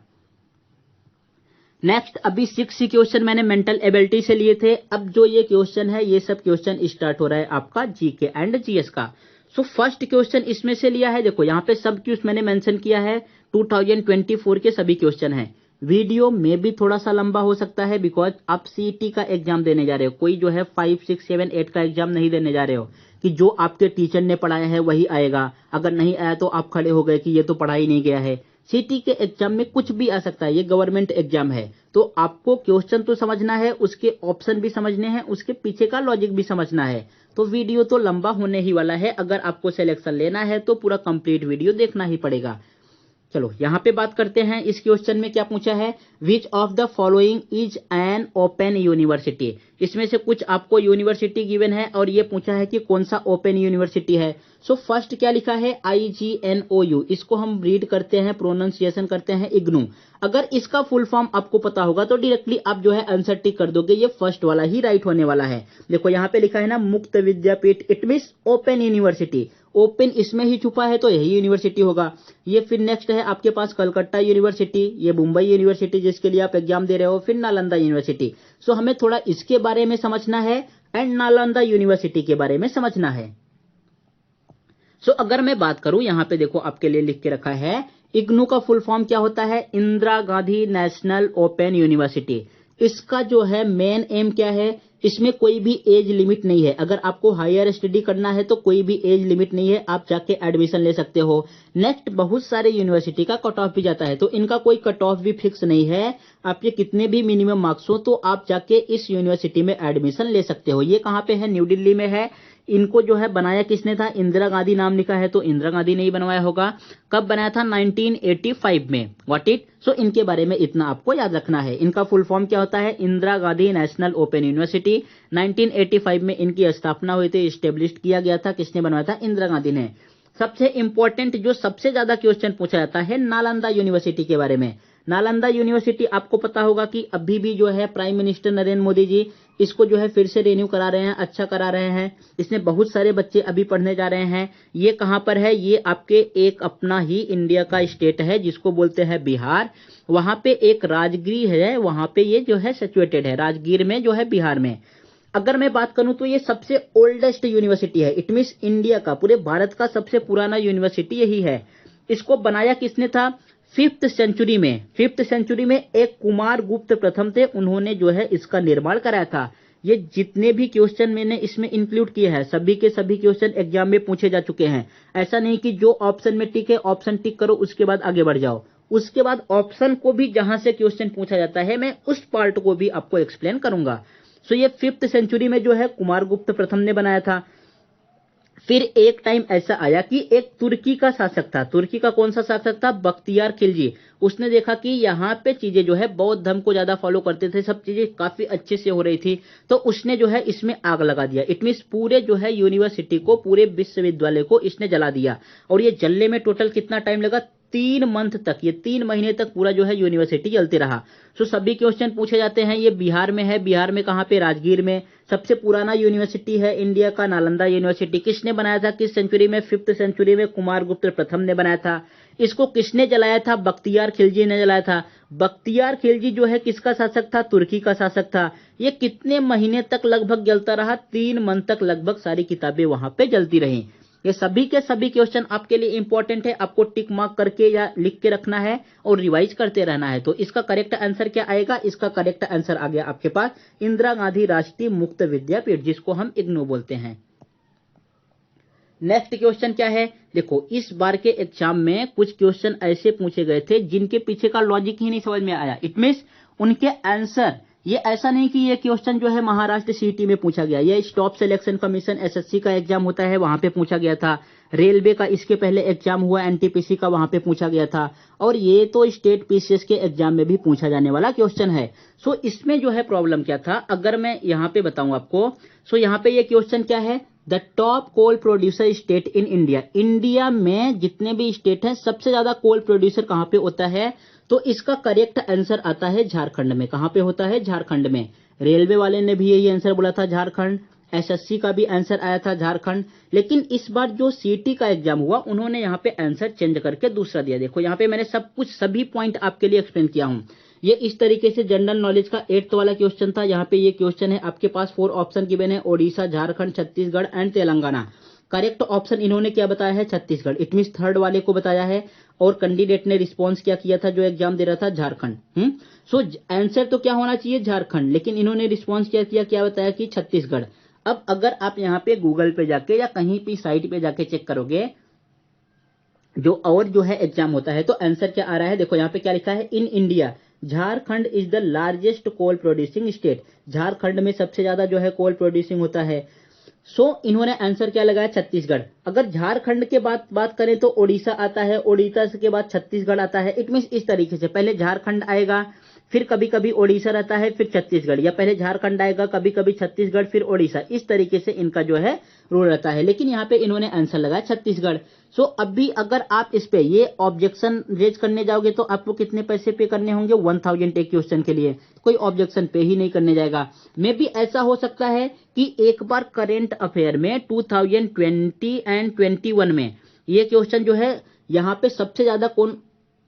नेक्स्ट, अभी 6 क्वेश्चन मैंने मेंटल एबिलिटी से लिए थे। अब जो ये क्वेश्चन है ये सब क्वेश्चन स्टार्ट हो रहा है आपका जीके एंड जीएस का। सो फर्स्ट क्वेश्चन इसमें से लिया है, देखो यहाँ पे सब क्वेश्चन मैंने मेंशन किया है, 2024 के सभी क्वेश्चन हैं। वीडियो में भी थोड़ा सा लंबा हो सकता है बिकॉज आप सीईटी का एग्जाम देने जा रहे हो, कोई जो है 5 6 7 8 का एग्जाम नहीं देने जा रहे हो कि जो आपके टीचर ने पढ़ाया है वही आएगा। अगर नहीं आया तो आप खड़े हो गए कि ये तो पढ़ाई नहीं गया है। सीटी के एग्जाम में कुछ भी आ सकता है, ये गवर्नमेंट एग्जाम है। तो आपको क्वेश्चन तो समझना है, उसके ऑप्शन भी समझने हैं, उसके पीछे का लॉजिक भी समझना है। तो वीडियो तो लंबा होने ही वाला है, अगर आपको सिलेक्शन लेना है तो पूरा कंप्लीट वीडियो देखना ही पड़ेगा। चलो यहाँ पे बात करते हैं। इस क्वेश्चन में क्या पूछा है, which of the following is an open university. इसमें से कुछ आपको यूनिवर्सिटी गिवन है और ये पूछा है कि कौन सा ओपन यूनिवर्सिटी है। सो फर्स्ट क्या लिखा है IGNOU, इसको हम रीड करते हैं, प्रोनाउंसिएशन करते हैं इग्नू। अगर इसका फुल फॉर्म आपको पता होगा तो डायरेक्टली आप जो है आंसर टिक कर दोगे, ये फर्स्ट वाला ही राइट होने वाला है। देखो यहाँ पे लिखा है ना Mukt Vidyapeeth, it means open university. Open इसमें ही छुपा है तो यही यूनिवर्सिटी होगा। ये फिर नेक्स्ट है आपके पास कलकत्ता यूनिवर्सिटी, ये मुंबई यूनिवर्सिटी जिसके लिए आप एग्जाम दे रहे हो, फिर नालंदा यूनिवर्सिटी। सो हमें थोड़ा इसके बारे में समझना है एंड नालंदा यूनिवर्सिटी के बारे में समझना है। सो अगर मैं बात करूं, यहां पे देखो आपके लिए लिख के रखा है, इग्नू का फुल फॉर्म क्या होता है, Indira Gandhi national open university. इसका जो है मेन एम क्या है, इसमें कोई भी एज लिमिट नहीं है। अगर आपको हायर स्टडी करना है तो कोई भी एज लिमिट नहीं है, आप जाके एडमिशन ले सकते हो। नेक्स्ट, बहुत सारे यूनिवर्सिटी का कट ऑफ भी जाता है तो इनका कोई कट ऑफ भी फिक्स नहीं है। आपके कितने भी मिनिमम मार्क्स हो तो आप जाके इस यूनिवर्सिटी में एडमिशन ले सकते हो। ये कहाँ पे है, न्यू दिल्ली में है। इनको जो है बनाया किसने था, इंदिरा गांधी नाम लिखा है तो इंदिरा गांधी ने ही बनवाया होगा। कब बनाया था, 1985 में। व्हाट इट, सो इनके बारे में इतना आपको याद रखना है। इनका फुल फॉर्म क्या होता है, Indira Gandhi national open university. 1985 में इनकी स्थापना हुई थी, स्टेब्लिश किया गया था, किसने बनवाया था, इंदिरा गांधी ने। सबसे इंपॉर्टेंट जो सबसे ज्यादा क्वेश्चन पूछा जाता है नालंदा यूनिवर्सिटी के बारे में। नालंदा यूनिवर्सिटी आपको पता होगा कि अभी भी जो है प्राइम मिनिस्टर नरेंद्र मोदी जी इसको जो है फिर से रिन्यू करा रहे हैं, अच्छा करा रहे हैं। इसमें बहुत सारे बच्चे अभी पढ़ने जा रहे हैं। ये कहां पर है, ये आपके एक अपना ही इंडिया का स्टेट है जिसको बोलते हैं बिहार। वहां पे एक राजगीर है, वहां पे ये जो है सिचुएटेड है, राजगीर में जो है बिहार में। अगर मैं बात करूं तो ये सबसे ओल्डेस्ट यूनिवर्सिटी है। इट मींस इंडिया का, पूरे भारत का सबसे पुराना यूनिवर्सिटी यही है। इसको बनाया किसने था, 5th सेंचुरी में। 5th सेंचुरी में एक कुमार गुप्त प्रथम थे, उन्होंने जो है इसका निर्माण कराया था। ये जितने भी क्वेश्चन मैंने इसमें इंक्लूड किए हैं सभी के सभी क्वेश्चन एग्जाम में पूछे जा चुके हैं। ऐसा नहीं कि जो ऑप्शन में टिक है ऑप्शन टिक करो उसके बाद आगे बढ़ जाओ। उसके बाद ऑप्शन को भी जहां से क्वेश्चन पूछा जाता है मैं उस पार्ट को भी आपको एक्सप्लेन करूंगा। सो ये 5th सेंचुरी में जो है कुमार गुप्त प्रथम ने बनाया था। फिर एक टाइम ऐसा आया कि एक तुर्की का शासक था। तुर्की का कौन सा शासक था, बख्तियार खिलजी। उसने देखा कि यहाँ पे चीजें जो है बौद्ध धर्म को ज्यादा फॉलो करते थे, सब चीजें काफी अच्छे से हो रही थी, तो उसने जो है इसमें आग लगा दिया। इट मींस पूरे जो है यूनिवर्सिटी को, पूरे विश्वविद्यालय को इसने जला दिया। और ये जलने में टोटल कितना टाइम लगा, 3 मंथ तक, ये 3 महीने तक पूरा जो है यूनिवर्सिटी जलती रहा। सो सभी क्वेश्चन पूछे जाते हैं। ये बिहार में है, बिहार में कहां पे, राजगीर में। सबसे पुराना यूनिवर्सिटी है इंडिया का नालंदा यूनिवर्सिटी। किसने बनाया था, किस सेंचुरी में, 5th सेंचुरी में कुमार गुप्त प्रथम ने बनाया था। इसको किसने जलाया था, बख्तियार खिलजी ने जलाया था। बख्तियार खिलजी जो है किसका शासक था, तुर्की का शासक था। ये कितने महीने तक लगभग जलता रहा, 3 मंथ तक लगभग सारी किताबें वहां पे जलती रही। ये सभी के सभी क्वेश्चन आपके लिए इंपॉर्टेंट है, आपको टिक मार्क करके या लिख के रखना है और रिवाइज करते रहना है। तो इसका करेक्ट आंसर क्या आएगा, इसका करेक्ट आंसर आ गया आपके पास इंदिरा गांधी राष्ट्रीय मुक्त विद्यापीठ, जिसको हम इग्नू बोलते हैं। नेक्स्ट क्वेश्चन क्या है, देखो इस बार के एग्जाम में कुछ क्वेश्चन ऐसे पूछे गए थे जिनके पीछे का लॉजिक ही नहीं समझ में आया। इट मींस उनके आंसर, ये ऐसा नहीं कि ये क्वेश्चन जो है महाराष्ट्र सीटी में पूछा गया, ये स्टाफ सिलेक्शन कमीशन एसएससी का एग्जाम होता है वहां पे पूछा गया था। रेलवे का इसके पहले एग्जाम हुआ एनटीपीसी का, वहां पे पूछा गया था। और ये तो स्टेट पीसीएस के एग्जाम में भी पूछा जाने वाला क्वेश्चन है। सो इसमें जो है प्रॉब्लम क्या था, अगर मैं यहाँ पे बताऊं आपको, सो यहाँ पे ये क्वेश्चन क्या है, the top coal producer state in India. India में जितने भी स्टेट हैं सबसे ज्यादा कोल प्रोड्यूसर कहां पे होता है, तो इसका करेक्ट आंसर आता है झारखंड में। कहां पे होता है, झारखंड में। रेलवे वाले ने भी यही आंसर बोला था, झारखंड। एसएससी का भी आंसर आया था झारखंड। लेकिन इस बार जो सीटी का एग्जाम हुआ उन्होंने यहाँ पे आंसर चेंज करके दूसरा दिया। देखो यहाँ पे मैंने सब कुछ सभी पॉइंट आपके लिए एक्सप्लेन किया हूं। ये इस तरीके से जनरल नॉलेज का 8th वाला क्वेश्चन था। यहाँ पे ये क्वेश्चन है आपके पास 4 ऑप्शन गिवन है, Odisha, Jharkhand, Chhattisgarh and Telangana. Correct option इन्होंने क्या बताया है, छत्तीसगढ़। इट मींस 3rd वाले को बताया है। और कैंडिडेट ने रिस्पॉन्स क्या किया था, जो एग्जाम दे रहा था, झारखंड। सो आंसर तो क्या होना चाहिए, झारखंड, लेकिन इन्होंने रिस्पॉन्स क्या किया, क्या बताया कि छत्तीसगढ़। अब अगर आप यहाँ पे गूगल पे जाके या कहीं भी साइट पे जाके चेक करोगे जो और जो है एग्जाम होता है, तो आंसर क्या आ रहा है, देखो यहाँ पे क्या लिखा है, in India Jharkhand is the largest coal producing state. Jharkhand में सबसे ज्यादा जो है कोल प्रोड्यूसिंग होता है। सो इन्होंने आंसर क्या लगाया, छत्तीसगढ़। अगर झारखंड के बात करें तो ओडिशा आता है, ओडिशा के बाद छत्तीसगढ़ आता है। इट मींस इस तरीके से पहले झारखंड आएगा, फिर कभी कभी ओडिशा रहता है, फिर छत्तीसगढ़, या पहले झारखंड आएगा, कभी कभी छत्तीसगढ़, फिर ओडिशा। इस तरीके से इनका जो है रूल रहता है। लेकिन यहाँ पे इन्होंने आंसर लगाया छत्तीसगढ़। सो अभी अगर आप इस पे ये ऑब्जेक्शन रेज करने जाओगे तो आपको कितने पैसे पे करने होंगे, 1000 एक क्वेश्चन के लिए। कोई ऑब्जेक्शन पे ही नहीं करने जाएगा। मे भी ऐसा हो सकता है कि एक बार करेंट अफेयर में 2020 एंड 21 में ये क्वेश्चन जो है यहाँ पे सबसे ज्यादा कौन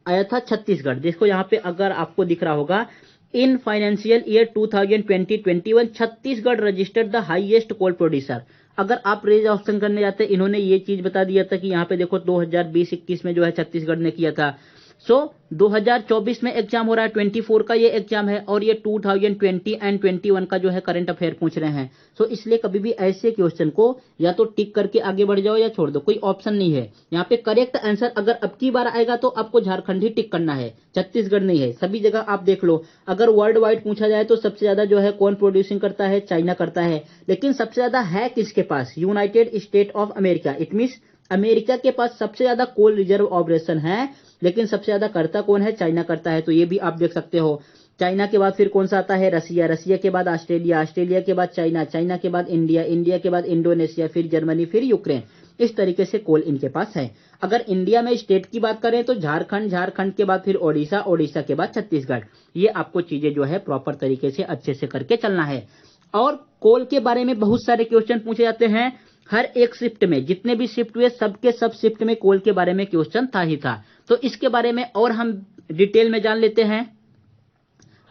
आया था, छत्तीसगढ़। देखो यहाँ पे अगर आपको दिख रहा होगा, in financial year 2020-21 Chhattisgarh registered the highest coal producer. अगर आप रेज ऑप्शन करने जाते, इन्होंने ये चीज बता दिया था कि यहाँ पे देखो 2020-21 में जो है छत्तीसगढ़ ने किया था। सो 2024 में एग्जाम हो रहा है, 24 का ये एग्जाम है और ये 2020 एंड 21 का जो है करंट अफेयर पूछ रहे हैं। सो इसलिए कभी भी ऐसे क्वेश्चन को या तो टिक करके आगे बढ़ जाओ या छोड़ दो, कोई ऑप्शन नहीं है यहाँ पे। करेक्ट आंसर अगर अब की बार आएगा तो आपको झारखंड ही टिक करना है, छत्तीसगढ़ नहीं है। सभी जगह आप देख लो, अगर वर्ल्ड वाइड पूछा जाए तो सबसे ज्यादा जो है कौन प्रोड्यूसिंग करता है, चाइना करता है। लेकिन सबसे ज्यादा है किसके पास, United State of America. It means America के पास सबसे ज्यादा कोल रिजर्व ऑपरेशन है, लेकिन सबसे ज्यादा करता कौन है, चाइना करता है। तो ये भी आप देख सकते हो। चाइना के बाद फिर कौन सा आता है, रसिया, रसिया के बाद ऑस्ट्रेलिया, ऑस्ट्रेलिया के बाद चाइना, चाइना के बाद इंडिया, इंडिया के बाद इंडोनेशिया, फिर जर्मनी, फिर यूक्रेन। इस तरीके से कोल इनके पास है। अगर इंडिया में स्टेट की बात करें तो झारखंड, झारखंड के बाद फिर ओडिशा, ओडिशा के बाद छत्तीसगढ़। ये आपको चीजें जो है प्रॉपर तरीके से अच्छे से करके चलना है। और कोल के बारे में बहुत सारे क्वेश्चन पूछे जाते हैं हर एक शिफ्ट में। जितने भी शिफ्ट हुए सबके सब शिफ्ट में कोल के बारे में क्वेश्चन था ही था। तो इसके बारे में और हम डिटेल में जान लेते हैं।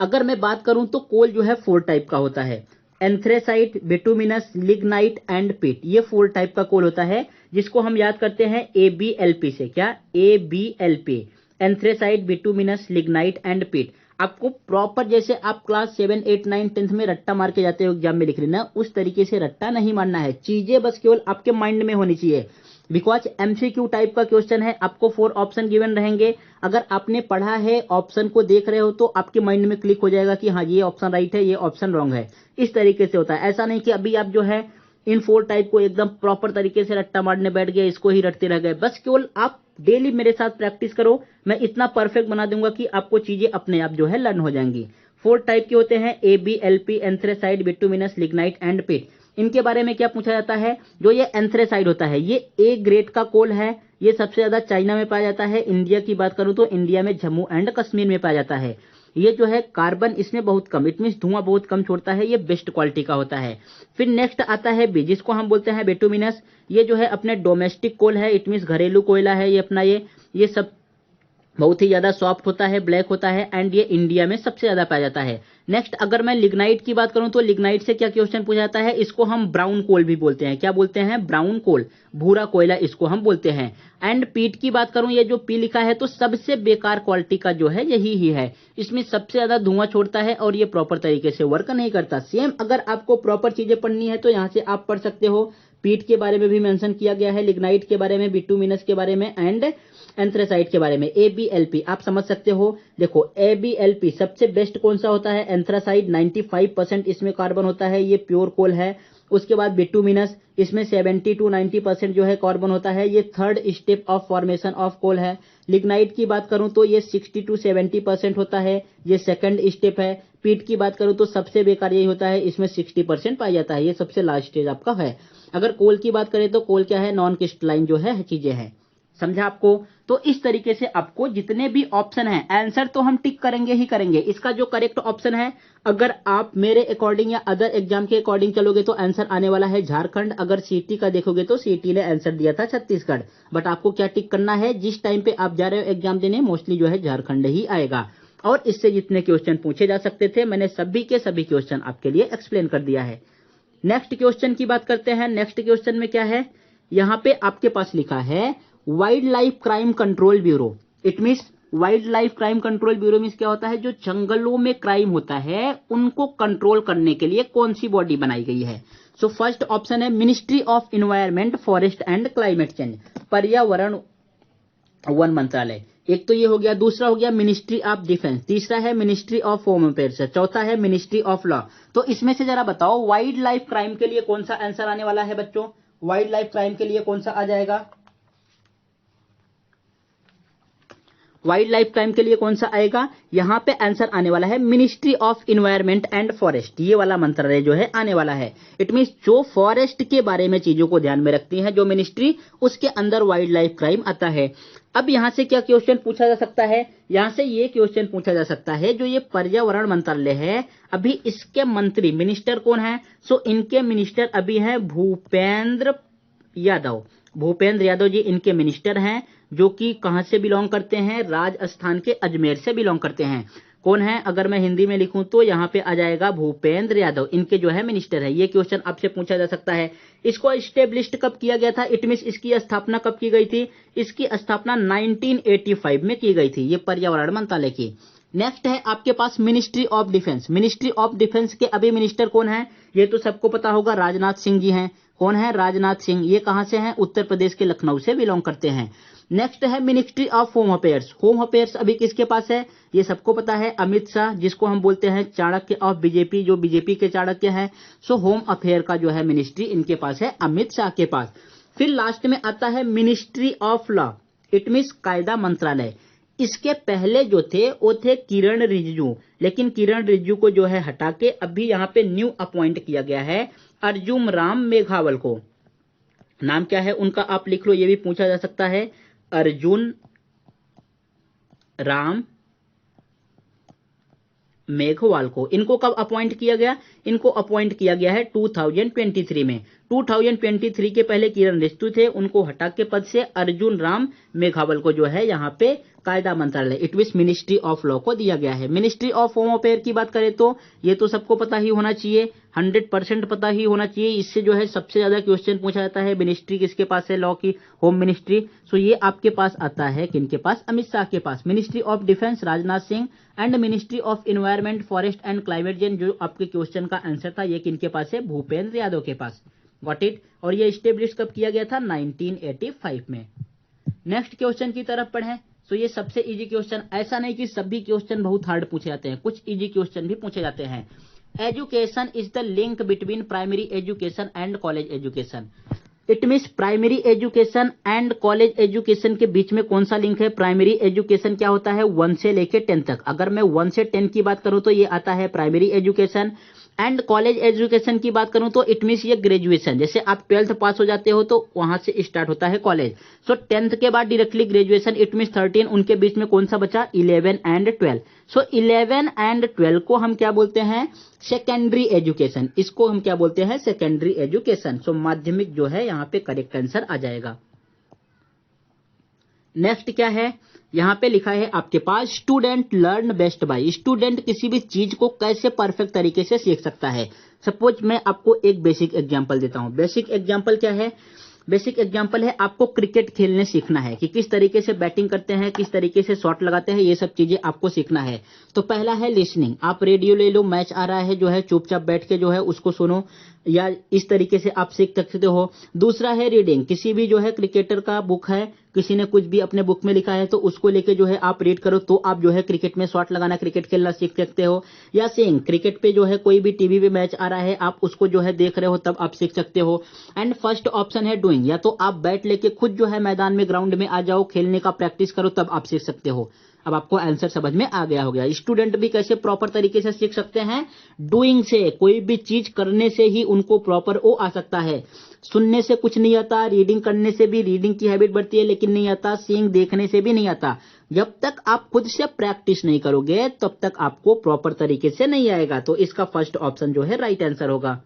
अगर मैं बात करूं तो कोल जो है 4 टाइप का होता है, एंथ्रेसाइट, बिटुमिनस, लिग्नाइट एंड पिट। ये 4 टाइप का कोल होता है, जिसको हम याद करते हैं ABLP से। क्या, ABLP, anthracite, bituminous, lignite and peat. आपको प्रॉपर, जैसे आप क्लास 7, 8, 9, 10 में रट्टा मार के जाते हो एग्जाम में लिख लेना, उस तरीके से रट्टा नहीं मारना है। चीजें बस केवल आपके माइंड में होनी चाहिए। बिकॉज MCQ टाइप का क्वेश्चन है, आपको 4 ऑप्शन गिवन रहेंगे। अगर आपने पढ़ा है, ऑप्शन को देख रहे हो, तो आपके माइंड में क्लिक हो जाएगा कि हाँ ये ऑप्शन राइट है, ये ऑप्शन रॉन्ग है। इस तरीके से होता है। ऐसा नहीं कि अभी आप जो है इन 4 टाइप को एकदम प्रॉपर तरीके से रट्टा मारने बैठ गए, इसको ही रटते रह गए। बस केवल आप डेली मेरे साथ प्रैक्टिस करो, मैं इतना परफेक्ट बना दूंगा कि आपको चीजें अपने आप जो है लर्न हो जाएंगी। 4 टाइप के होते हैं, ABLP, anthracite, bituminous, lignite and peat. इनके बारे में क्या पूछा जाता है, जो ये एंथ्रेसाइड होता है ये A ग्रेड का कोल है। ये सबसे ज्यादा चाइना में पाया जाता है। इंडिया की बात करूं तो इंडिया में जम्मू एंड कश्मीर में पाया जाता है। ये जो है कार्बन इसमें बहुत कम, इट मीन्स धुआं बहुत कम छोड़ता है। ये बेस्ट क्वालिटी का होता है। फिर नेक्स्ट आता है B, जिसको हम बोलते हैं बिटुमिनस। ये जो है अपने डोमेस्टिक कोल है, इट मीन्स घरेलू कोयला है ये अपना। ये सब बहुत ही ज्यादा सॉफ्ट होता है, ब्लैक होता है एंड ये इंडिया में सबसे ज्यादा पाया जाता है। नेक्स्ट अगर मैं लिग्नाइट की बात करूं तो लिग्नाइट से क्या क्वेश्चन पूछा जाता है, इसको हम ब्राउन कोल भी बोलते हैं। क्या बोलते हैं, ब्राउन कोल, भूरा कोयला इसको हम बोलते हैं। एंड पीट की बात करूं, ये जो पी लिखा है तो सबसे बेकार क्वालिटी का जो है यही ही है। इसमें सबसे ज्यादा धुआं छोड़ता है और ये प्रॉपर तरीके से वर्क नहीं करता। सेम अगर आपको प्रॉपर चीजें पढ़नी है तो यहाँ से आप पढ़ सकते हो। पीट के बारे में भी मेंशन किया गया है, लिग्नाइट के बारे में, बिटुमिनस के बारे में एंड एंथ्रेसाइट के बारे में। ABLP आप समझ सकते हो। देखो ABLP सबसे बेस्ट कौन सा होता है, एंथ्रासाइट 95% इसमें कार्बन होता है, ये प्योर कोल है। उसके बाद बिटुमिनस, इसमें 70 to 90% जो है कार्बन होता है, ये 3rd step of formation of coal है। लिग्नाइट की बात करूं तो ये 60 to 70% होता है, ये 2nd स्टेप है। पीट की बात करूं तो सबसे बेकार यही होता है, इसमें 60% पाया जाता है, ये सबसे लास्ट स्टेज आपका है। अगर कोल की बात करें तो कोल क्या है, नॉन क्रिस्टलाइन जो है चीजें हैं। समझा आपको। तो इस तरीके से आपको जितने भी ऑप्शन हैं, आंसर तो हम टिक करेंगे ही करेंगे। इसका जो करेक्ट ऑप्शन है, अगर आप मेरे अकॉर्डिंग या अदर एग्जाम के अकॉर्डिंग चलोगे तो आंसर आने वाला है झारखंड। अगर सीटी का देखोगे तो सीटी ने आंसर दिया था छत्तीसगढ़। बट आपको क्या टिक करना है, जिस टाइम पे आप जा रहे हो एग्जाम देने, मोस्टली जो है झारखंड ही आएगा। और इससे जितने क्वेश्चन पूछे जा सकते थे, मैंने सभी के सभी क्वेश्चन आपके लिए एक्सप्लेन कर दिया है। नेक्स्ट क्वेश्चन की बात करते हैं। नेक्स्ट क्वेश्चन में क्या है, यहां पे आपके पास लिखा है wild life crime control bureau. It means wild life crime control bureau means क्या होता है, जो जंगलों में क्राइम होता है उनको कंट्रोल करने के लिए कौन सी बॉडी बनाई गई है। सो फर्स्ट ऑप्शन है ministry of environment, forest and climate change, पर्यावरण वन मंत्रालय। एक तो ये हो गया। दूसरा हो गया मिनिस्ट्री ऑफ डिफेंस। तीसरा है मिनिस्ट्री ऑफ होम अफेयर्स। चौथा है मिनिस्ट्री ऑफ लॉ। तो इसमें से जरा बताओ वाइल्ड लाइफ क्राइम के लिए कौन सा आंसर आने वाला है बच्चों, वाइल्ड लाइफ क्राइम के लिए कौन सा आ जाएगा, वाइल्ड लाइफ क्राइम के लिए कौन सा आएगा, यहां पे आंसर आने वाला है ministry of environment and forest. ये वाला मंत्रालय जो है आने वाला है। इट मींस जो फॉरेस्ट के बारे में चीजों को ध्यान में रखती है जो मिनिस्ट्री, उसके अंदर वाइल्ड लाइफ क्राइम आता है। अब यहां से क्या क्वेश्चन पूछा जा सकता है, यहां से ये क्वेश्चन पूछा जा सकता है, जो ये पर्यावरण मंत्रालय है, अभी इसके मंत्री मिनिस्टर कौन है। सो इनके मिनिस्टर अभी हैं भूपेंद्र यादव। भूपेंद्र यादव जी इनके मिनिस्टर हैं, जो कि कहां से बिलोंग करते हैं, राजस्थान के अजमेर से बिलोंग करते हैं। कौन है, अगर मैं हिंदी में लिखूं तो यहाँ पे आ जाएगा भूपेंद्र यादव, इनके जो है मिनिस्टर है। ये क्वेश्चन आपसे पूछा जा सकता है। इसको स्टेब्लिश्ड कब किया गया था, इट मींस इसकी स्थापना कब की गई थी, इसकी स्थापना 1985 में की गई थी, ये पर्यावरण मंत्रालय की। नेक्स्ट है आपके पास ministry of defence. Ministry of defence के अभी मिनिस्टर कौन है, ये तो सबको पता होगा, राजनाथ सिंह जी हैं। कौन है, राजनाथ सिंह। ये कहां से हैं, उत्तर प्रदेश के लखनऊ से बिलोंग करते हैं। नेक्स्ट है ministry of home affairs. Home affairs अभी किसके पास है, ये सबको पता है, अमित शाह, जिसको हम बोलते हैं चाणक्य ऑफ बीजेपी, जो बीजेपी के चाणक्य हैं। सो होम अफेयर का जो है मिनिस्ट्री इनके पास है, अमित शाह के पास। फिर लास्ट में आता है ministry of law, it means कायदा मंत्रालय। इसके पहले जो थे वो थे किरण रिजिजू, लेकिन किरण रिजिजू को जो है हटा के अभी यहाँ पे न्यू अपॉइंट किया गया है अर्जुन राम मेघवाल को। नाम क्या है उनका, आप लिख लो, ये भी पूछा जा सकता है, अर्जुन राम मेघवाल को। इनको कब अपॉइंट किया गया, इनको अपॉइंट किया गया है 2023 में। 2023 के पहले किरण रिजिजू थे, उनको हटा के पद से अर्जुन राम मेघवाल को जो है यहाँ पे कायदा मंत्रालय, it means ministry of law को दिया गया है। मिनिस्ट्री ऑफ होम अफेयर की बात करें तो ये तो सबको पता ही होना चाहिए, 100% पता ही होना चाहिए। इससे जो है सबसे ज्यादा क्वेश्चन पूछा जाता है, मिनिस्ट्री किसके पास है, लॉ की, होम मिनिस्ट्री। सो ये आपके पास आता है किनके पास, अमित शाह के पास। Ministry of defence Rajnath Singh and ministry of environment forest and climate change, जो आपके क्वेश्चन का आंसर था, ये किनके पास है, भूपेंद्र यादव के पास। Got it. और ये स्टेब्लिश कब किया गया था, 1985 में। नेक्स्ट क्वेश्चन की तरफ पढ़ें। तो ये सबसे इजी क्वेश्चन, ऐसा नहीं कि सभी क्वेश्चन बहुत हार्ड पूछे जाते हैं, कुछ इजी क्वेश्चन भी पूछे जाते हैं। Education is the link between primary education and college education. It means primary education and college education के बीच में कौन सा लिंक है। प्राइमरी एजुकेशन क्या होता है, 1 से लेके 10 तक। अगर मैं 1 से 10 की बात करूं तो ये आता है primary education. And college education की बात करूं तो इट मीन्स ये ग्रेजुएशन, जैसे आप 12th पास हो जाते हो तो वहां से स्टार्ट होता है कॉलेज। सो 10th के बाद डायरेक्टली ग्रेजुएशन, इट मीन्स 13। उनके बीच में कौन सा बचा, 11 एंड 12। सो 11 एंड 12 को हम क्या बोलते हैं, सेकेंडरी एजुकेशन। इसको हम क्या बोलते हैं, सेकेंडरी एजुकेशन। सो माध्यमिक जो है यहाँ पे करेक्ट आंसर आ जाएगा। नेक्स्ट क्या है, यहां पे लिखा है आपके पास, student learn best by. Student किसी भी चीज को कैसे परफेक्ट तरीके से सीख सकता है। सपोज मैं आपको एक बेसिक एग्जांपल देता हूं। बेसिक एग्जांपल क्या है, बेसिक एग्जांपल है आपको क्रिकेट खेलने सीखना है कि किस तरीके से बैटिंग करते हैं, किस तरीके से शॉट लगाते हैं, ये सब चीजें आपको सीखना है। तो पहला है लिसनिंग, आप रेडियो ले लो, मैच आ रहा है जो है चुपचाप बैठ के जो है उसको सुनो, या इस तरीके से आप सीख सकते हो। दूसरा है रीडिंग, किसी भी जो है क्रिकेटर का बुक है, किसी ने कुछ भी अपने बुक में लिखा है तो उसको लेके जो है आप रीड करो, तो आप जो है क्रिकेट में शॉट लगाना, क्रिकेट खेलना सीख सकते हो। या सीइंग, क्रिकेट पे जो है कोई भी टीवी पे मैच आ रहा है, आप उसको जो है देख रहे हो तब आप सीख सकते हो। एंड फर्स्ट ऑप्शन है डूइंग, या तो आप बैट लेके खुद जो है मैदान में, ग्राउंड में आ जाओ, खेलने का प्रैक्टिस करो, तब आप सीख सकते हो। अब आपको आंसर समझ में आ गया हो गया। स्टूडेंट भी कैसे प्रॉपर तरीके से सीख सकते हैं, डूइंग से, कोई भी चीज करने से ही उनको प्रॉपर वो आ सकता है। सुनने से कुछ नहीं आता, रीडिंग करने से भी रीडिंग की हैबिट बढ़ती है लेकिन नहीं आता, सीइंग देखने से भी नहीं आता। जब तक आप खुद से प्रैक्टिस नहीं करोगे तब तक आपको प्रॉपर तरीके से नहीं आएगा। तो इसका फर्स्ट ऑप्शन जो है राइट आंसर होगा।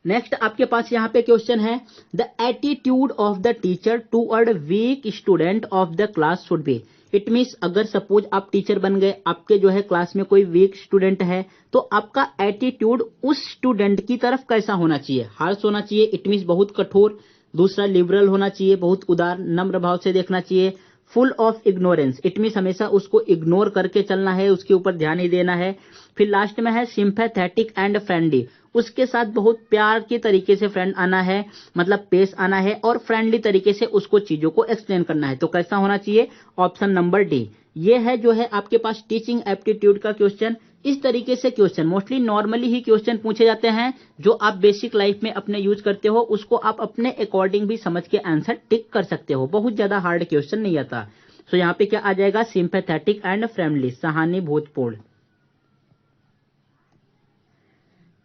नेक्स्ट आपके पास यहाँ पे क्वेश्चन है, the attitude of the teacher toward weak student of the class should be. It means अगर सपोज आप टीचर बन गए, आपके जो है क्लास में कोई वीक स्टूडेंट है, तो आपका एटीट्यूड उस स्टूडेंट की तरफ कैसा होना चाहिए, हार्श होना चाहिए, इट मीन्स बहुत कठोर। दूसरा लिबरल होना चाहिए, बहुत उदार नम्र भाव से देखना चाहिए। Full of ignorance, it means हमेशा उसको इग्नोर करके चलना है, उसके ऊपर ध्यान ही देना है। फिर लास्ट में है सिंपैथेटिक एंड फ्रेंडली, उसके साथ बहुत प्यार के तरीके से फ्रेंड आना है, मतलब पेश आना है, और फ्रेंडली तरीके से उसको चीजों को एक्सप्लेन करना है। तो कैसा होना चाहिए, ऑप्शन नंबर डी। ये है जो है आपके पास टीचिंग एप्टीट्यूड का क्वेश्चन। इस तरीके से क्वेश्चन मोस्टली नॉर्मली ही क्वेश्चन पूछे जाते हैं, जो आप बेसिक लाइफ में अपने यूज करते हो, उसको आप अपने अकॉर्डिंग भी समझ के आंसर टिक कर सकते हो। बहुत ज्यादा हार्ड क्वेश्चन नहीं आता। सो यहाँ पे क्या आ जाएगा, सिंपैथेटिक एंड फ्रेंडली, सहानुभूतिपूर्ण।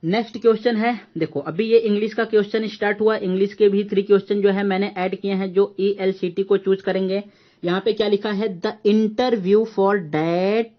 नेक्स्ट क्वेश्चन है, देखो अभी ये इंग्लिश का क्वेश्चन स्टार्ट हुआ। इंग्लिश के भी 3 क्वेश्चन जो है मैंने ऐड किए हैं जो ELCT को चूज करेंगे। यहाँ पे क्या लिखा है, the interview for that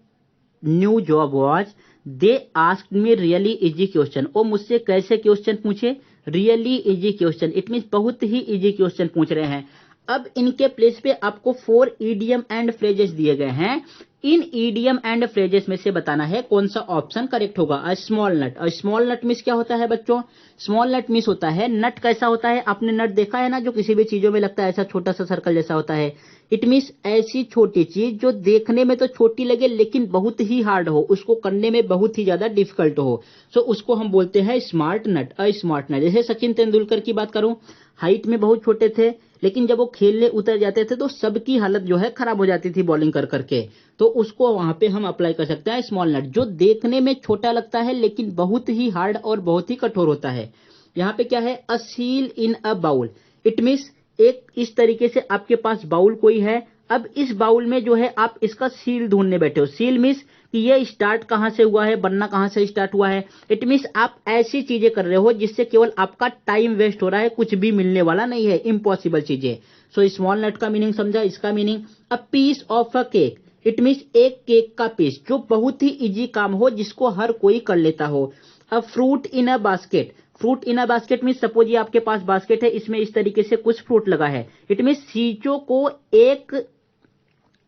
new job was, they asked me really easy question. वो मुझसे कैसे क्वेश्चन पूछे, really easy question, it means बहुत ही इजी क्वेश्चन पूछ रहे हैं। अब इनके प्लेस पे आपको 4 इडियम एंड फ्रेजेस दिए गए हैं। इन ईडियम एंड फ्रेजेस में से बताना है कौन सा ऑप्शन करेक्ट होगा। A small nut, a small nut means क्या होता है बच्चों, स्मॉल नट मीन्स होता है, नट कैसा होता है, आपने नट देखा है ना, जो किसी भी चीजों में लगता है, ऐसा छोटा सा सर्कल जैसा होता है। इट मीन्स ऐसी छोटी चीज जो देखने में तो छोटी लगे लेकिन बहुत ही हार्ड हो, उसको करने में बहुत ही ज्यादा डिफिकल्ट हो, सो उसको हम बोलते हैं स्मार्ट नट, अ स्मार्ट नट। जैसे सचिन तेंदुलकर की बात करूं, हाइट में बहुत छोटे थे, लेकिन जब वो खेलने उतर जाते थे तो सबकी हालत जो है खराब हो जाती थी बॉलिंग कर करके, तो उसको वहां पे हम अप्लाई कर सकते हैं स्मॉल नट, जो देखने में छोटा लगता है लेकिन बहुत ही हार्ड और बहुत ही कठोर होता है। यहाँ पे क्या है, a seal in a bowl, it means एक इस तरीके से आपके पास बाउल कोई है, अब इस बाउल में जो है आप इसका सील ढूंढने बैठे हो। सील मीन्स कि ये स्टार्ट कहां से हुआ है, बनना कहां से स्टार्ट हुआ है। इट मीन्स आप ऐसी चीजें कर रहे हो जिससे केवल आपका टाइम वेस्ट हो रहा है, कुछ भी मिलने वाला नहीं है, इम्पॉसिबल चीजें। सो स्मॉल नट का मीनिंग समझा, इसका meaning a piece of a cake, it means एक केक का पीस जो बहुत ही इजी काम हो, जिसको हर कोई कर लेता हो। A fruit in a basket, fruit in a basket means suppose ये आपके पास बास्केट है, इसमें इस तरीके से कुछ फ्रूट लगा है, इट मीन्स चीजों को एक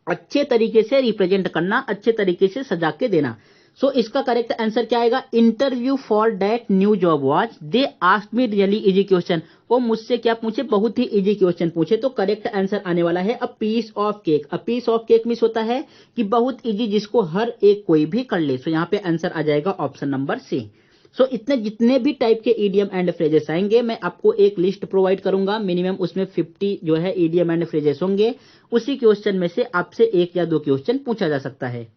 अच्छे तरीके से रिप्रेजेंट करना, अच्छे तरीके से सजा के देना। सो इसका करेक्ट आंसर क्या आएगा, interview for that new job was they asked me really easy question, वो मुझसे क्या पूछे, बहुत ही इजी क्वेश्चन पूछे। तो करेक्ट आंसर आने वाला है a piece of cake. A piece of cake means होता है कि बहुत इजी, जिसको हर एक कोई भी कर ले। सो यहाँ पे आंसर आ जाएगा ऑप्शन नंबर सी। सो इतने जितने भी टाइप के ईडियम एंड फ्रेजेस आएंगे, मैं आपको एक लिस्ट प्रोवाइड करूंगा, मिनिमम उसमें 50 जो है ईडियम एंड फ्रेजेस होंगे। उसी क्वेश्चन में से आपसे एक या दो क्वेश्चन पूछा जा सकता है।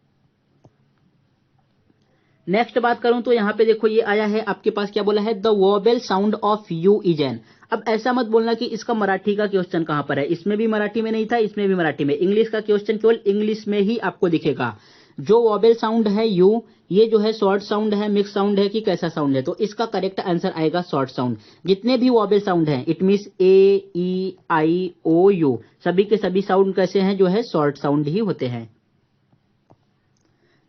नेक्स्ट बात करूं तो यहाँ पे देखो ये आया है आपके पास, क्या बोला है, the vowel sound of you is an. अब ऐसा मत बोलना कि इसका मराठी का क्वेश्चन कहां पर है, इसमें भी मराठी में नहीं था, इसमें भी मराठी में, इंग्लिश का क्वेश्चन केवल इंग्लिश में ही आपको दिखेगा। जो वोवेल साउंड है यू, ये जो है शॉर्ट साउंड है, मिक्स साउंड है कि कैसा साउंड है, तो इसका करेक्ट आंसर आएगा शॉर्ट साउंड। जितने भी वोवेल साउंड हैं, it means A E I O U, सभी के सभी साउंड कैसे हैं, जो है शॉर्ट साउंड ही होते हैं।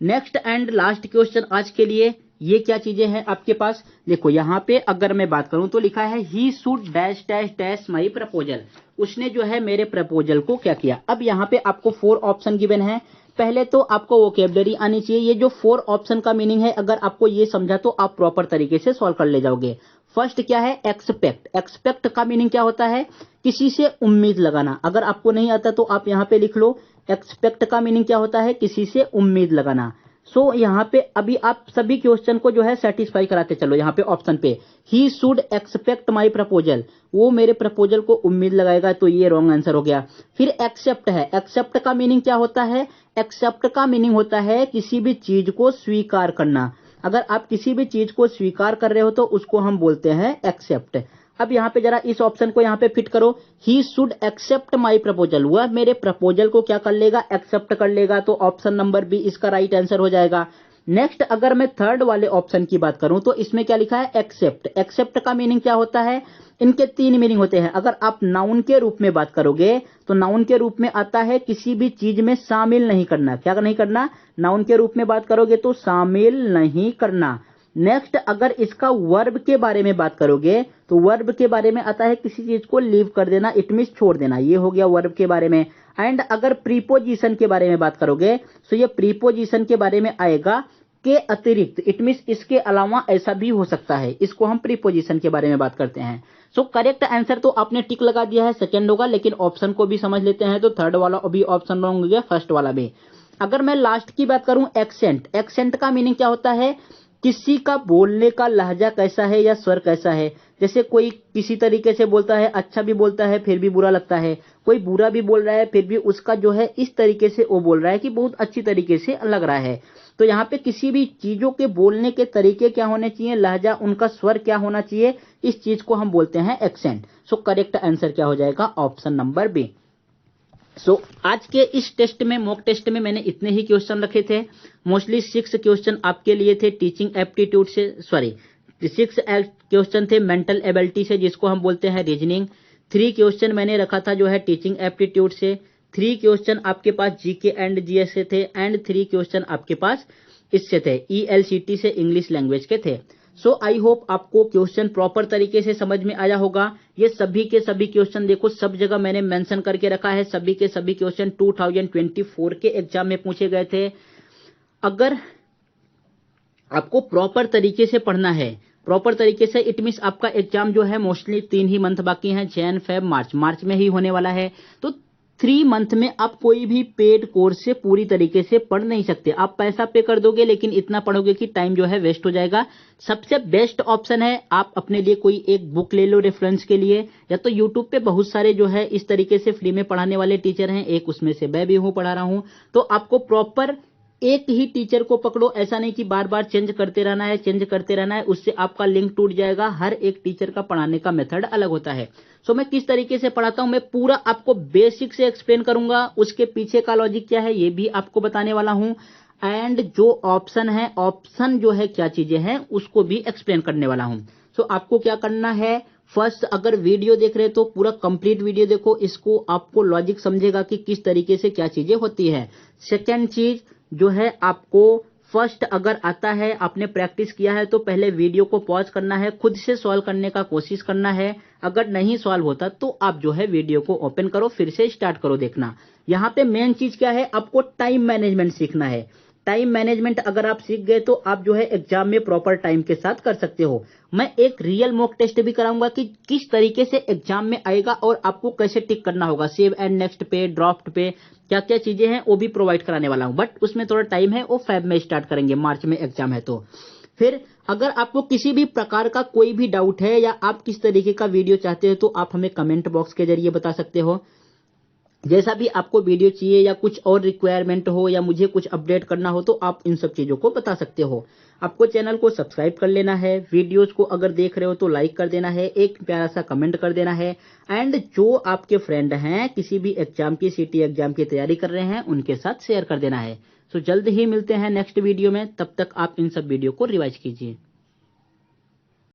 नेक्स्ट एंड लास्ट क्वेश्चन आज के लिए, ये क्या चीजें हैं आपके पास, देखो यहाँ पे अगर मैं बात करूं तो लिखा है he should dash dash dash my proposal, उसने जो है मेरे प्रपोजल को क्या किया। अब यहाँ पे आपको 4 ऑप्शन गिवन है। पहले तो आपको वोकेबलरी आनी चाहिए। ये जो 4 ऑप्शन का मीनिंग है, अगर आपको ये समझा तो आप प्रॉपर तरीके से सॉल्व कर ले जाओगे। फर्स्ट क्या है, एक्सपेक्ट। एक्सपेक्ट का मीनिंग क्या होता है, किसी से उम्मीद लगाना। अगर आपको नहीं आता तो आप यहाँ पे लिख लो, एक्सपेक्ट का मीनिंग क्या होता है, किसी से उम्मीद लगाना। सो यहाँ पे अभी आप सभी क्वेश्चन को जो है सेटिस्फाई कराते चलो। यहाँ पे ऑप्शन पे he should expect my proposal, वो मेरे प्रपोजल को उम्मीद लगाएगा, तो ये रॉन्ग आंसर हो गया। फिर एक्सेप्ट है, एक्सेप्ट का मीनिंग क्या होता है, एक्सेप्ट का मीनिंग होता है किसी भी चीज को स्वीकार करना। अगर आप किसी भी चीज को स्वीकार कर रहे हो तो उसको हम बोलते हैं एक्सेप्ट। अब यहाँ पे जरा इस ऑप्शन को यहाँ पे फिट करो, he should accept my proposal, वह मेरे प्रपोजल को क्या कर लेगा, एक्सेप्ट कर लेगा, तो ऑप्शन नंबर बी इसका राइट आंसर हो जाएगा। नेक्स्ट अगर मैं थर्ड वाले ऑप्शन की बात करूं तो इसमें क्या लिखा है, एक्सेप्ट। एक्सेप्ट का मीनिंग क्या होता है, इनके 3 मीनिंग होते हैं। अगर आप नाउन के रूप में बात करोगे तो नाउन के रूप में आता है किसी भी चीज में शामिल नहीं करना। क्या नहीं करना, नाउन के रूप में बात करोगे तो शामिल नहीं करना। नेक्स्ट अगर इसका वर्ब के बारे में बात करोगे तो वर्ब के बारे में आता है किसी चीज को लीव कर देना, इट मींस छोड़ देना, ये हो गया वर्ब के बारे में। एंड अगर प्रीपोजिशन के बारे में बात करोगे तो ये प्रीपोजिशन के बारे में आएगा के अतिरिक्त, इट मींस इसके अलावा ऐसा भी हो सकता है, इसको हम प्रीपोजिशन के बारे में बात करते हैं। सो करेक्ट आंसर तो आपने टिक लगा दिया है, सेकंड होगा, लेकिन ऑप्शन को भी समझ लेते हैं तो थर्ड वाला अभी ऑप्शन रॉन्ग हो गया, फर्स्ट वाला भी। अगर मैं लास्ट की बात करूं, एक्सेंट। एक्सेंट का मीनिंग क्या होता है, किसी का बोलने का लहजा कैसा है या स्वर कैसा है। जैसे कोई किसी तरीके से बोलता है, अच्छा भी बोलता है फिर भी बुरा लगता है, कोई बुरा भी बोल रहा है फिर भी उसका जो है इस तरीके से वो बोल रहा है कि बहुत अच्छी तरीके से लग रहा है। तो यहाँ पे किसी भी चीजों के बोलने के तरीके क्या होने चाहिए, लहजा, उनका स्वर क्या होना चाहिए, इस चीज को हम बोलते हैं एक्सेंट। सो करेक्ट आंसर क्या हो जाएगा, ऑप्शन नंबर बी। आज के इस टेस्ट में, मॉक टेस्ट में मैंने इतने ही क्वेश्चन रखे थे। मोस्टली 6 क्वेश्चन आपके लिए थे टीचिंग एप्टीट्यूड से, 6 क्वेश्चन थे मेंटल एबिलिटी से, जिसको हम बोलते हैं रीजनिंग। 3 क्वेश्चन मैंने रखा था जो है टीचिंग एप्टीट्यूड से, 3 क्वेश्चन आपके पास जीके एंड जीएस से थे, एंड 3 क्वेश्चन आपके पास इससे थे ELCT से, इंग्लिश लैंग्वेज के थे। सो आई होप आपको क्वेश्चन प्रॉपर तरीके से समझ में आया होगा। ये सभी के सभी क्वेश्चन देखो सब जगह मैंने मेंशन करके रखा है, सभी के सभी क्वेश्चन 2024 के एग्जाम में पूछे गए थे। अगर आपको प्रॉपर तरीके से पढ़ना है, प्रॉपर तरीके से, इट मीन्स आपका एग्जाम जो है मोस्टली 3 ही मंथ बाकी हैं, जैन फेब मार्च में ही होने वाला है। तो 3 मंथ में आप कोई भी पेड कोर्स से पूरी तरीके से पढ़ नहीं सकते। आप पैसा पे कर दोगे लेकिन इतना पढ़ोगे कि टाइम जो है वेस्ट हो जाएगा। सबसे बेस्ट ऑप्शन है आप अपने लिए कोई एक बुक ले लो रेफरेंस के लिए, या तो यूट्यूब पे बहुत सारे जो है इस तरीके से फ्री में पढ़ाने वाले टीचर हैं, एक उसमें से मैं भी हूं, पढ़ा रहा हूं। तो आपको प्रॉपर एक ही टीचर को पकड़ो, ऐसा नहीं कि बार बार चेंज करते रहना है, उससे आपका लिंक टूट जाएगा। हर एक टीचर का पढ़ाने का मेथड अलग होता है। सो मैं किस तरीके से पढ़ाता हूं, मैं पूरा आपको बेसिक से एक्सप्लेन करूंगा, उसके पीछे का लॉजिक क्या है ये भी आपको बताने वाला हूं, एंड जो ऑप्शन है, ऑप्शन जो है क्या चीजें हैं उसको भी एक्सप्लेन करने वाला हूं। सो आपको क्या करना है, फर्स्ट अगर वीडियो देख रहे तो पूरा कंप्लीट वीडियो देखो, इसको आपको लॉजिक समझेगा कि किस तरीके से क्या चीजें होती है। सेकेंड चीज जो है, आपको फर्स्ट अगर आता है, आपने प्रैक्टिस किया है, तो पहले वीडियो को पॉज करना है, खुद से सॉल्व करने का कोशिश करना है। अगर नहीं सॉल्व होता तो आप जो है वीडियो को ओपन करो, फिर से स्टार्ट करो देखना। यहां पे मेन चीज क्या है, आपको टाइम मैनेजमेंट सीखना है। टाइम मैनेजमेंट अगर आप सीख गए तो आप जो है एग्जाम में प्रॉपर टाइम के साथ कर सकते हो। मैं एक रियल मॉक टेस्ट भी कराऊंगा कि किस तरीके से एग्जाम में आएगा और आपको कैसे टिक करना होगा, सेव एंड नेक्स्ट पे, ड्राफ्ट पे, क्या क्या चीजें हैं वो भी प्रोवाइड कराने वाला हूं। बट उसमें थोड़ा टाइम है, वो फेब में स्टार्ट करेंगे, मार्च में एग्जाम है। तो फिर अगर आपको किसी भी प्रकार का कोई भी डाउट है या आप किस तरीके का वीडियो चाहते हो तो आप हमें कमेंट बॉक्स के जरिए बता सकते हो। जैसा भी आपको वीडियो चाहिए या कुछ और रिक्वायरमेंट हो या मुझे कुछ अपडेट करना हो तो आप इन सब चीजों को बता सकते हो। आपको चैनल को सब्सक्राइब कर लेना है, वीडियोस को अगर देख रहे हो तो लाइक कर देना है, एक प्यारा सा कमेंट कर देना है, एंड जो आपके फ्रेंड हैं किसी भी एग्जाम की, सीटी एग्जाम की तैयारी कर रहे हैं, उनके साथ शेयर कर देना है। सो जल्द ही मिलते हैं नेक्स्ट वीडियो में, तब तक आप इन सब वीडियो को रिवाइज कीजिए।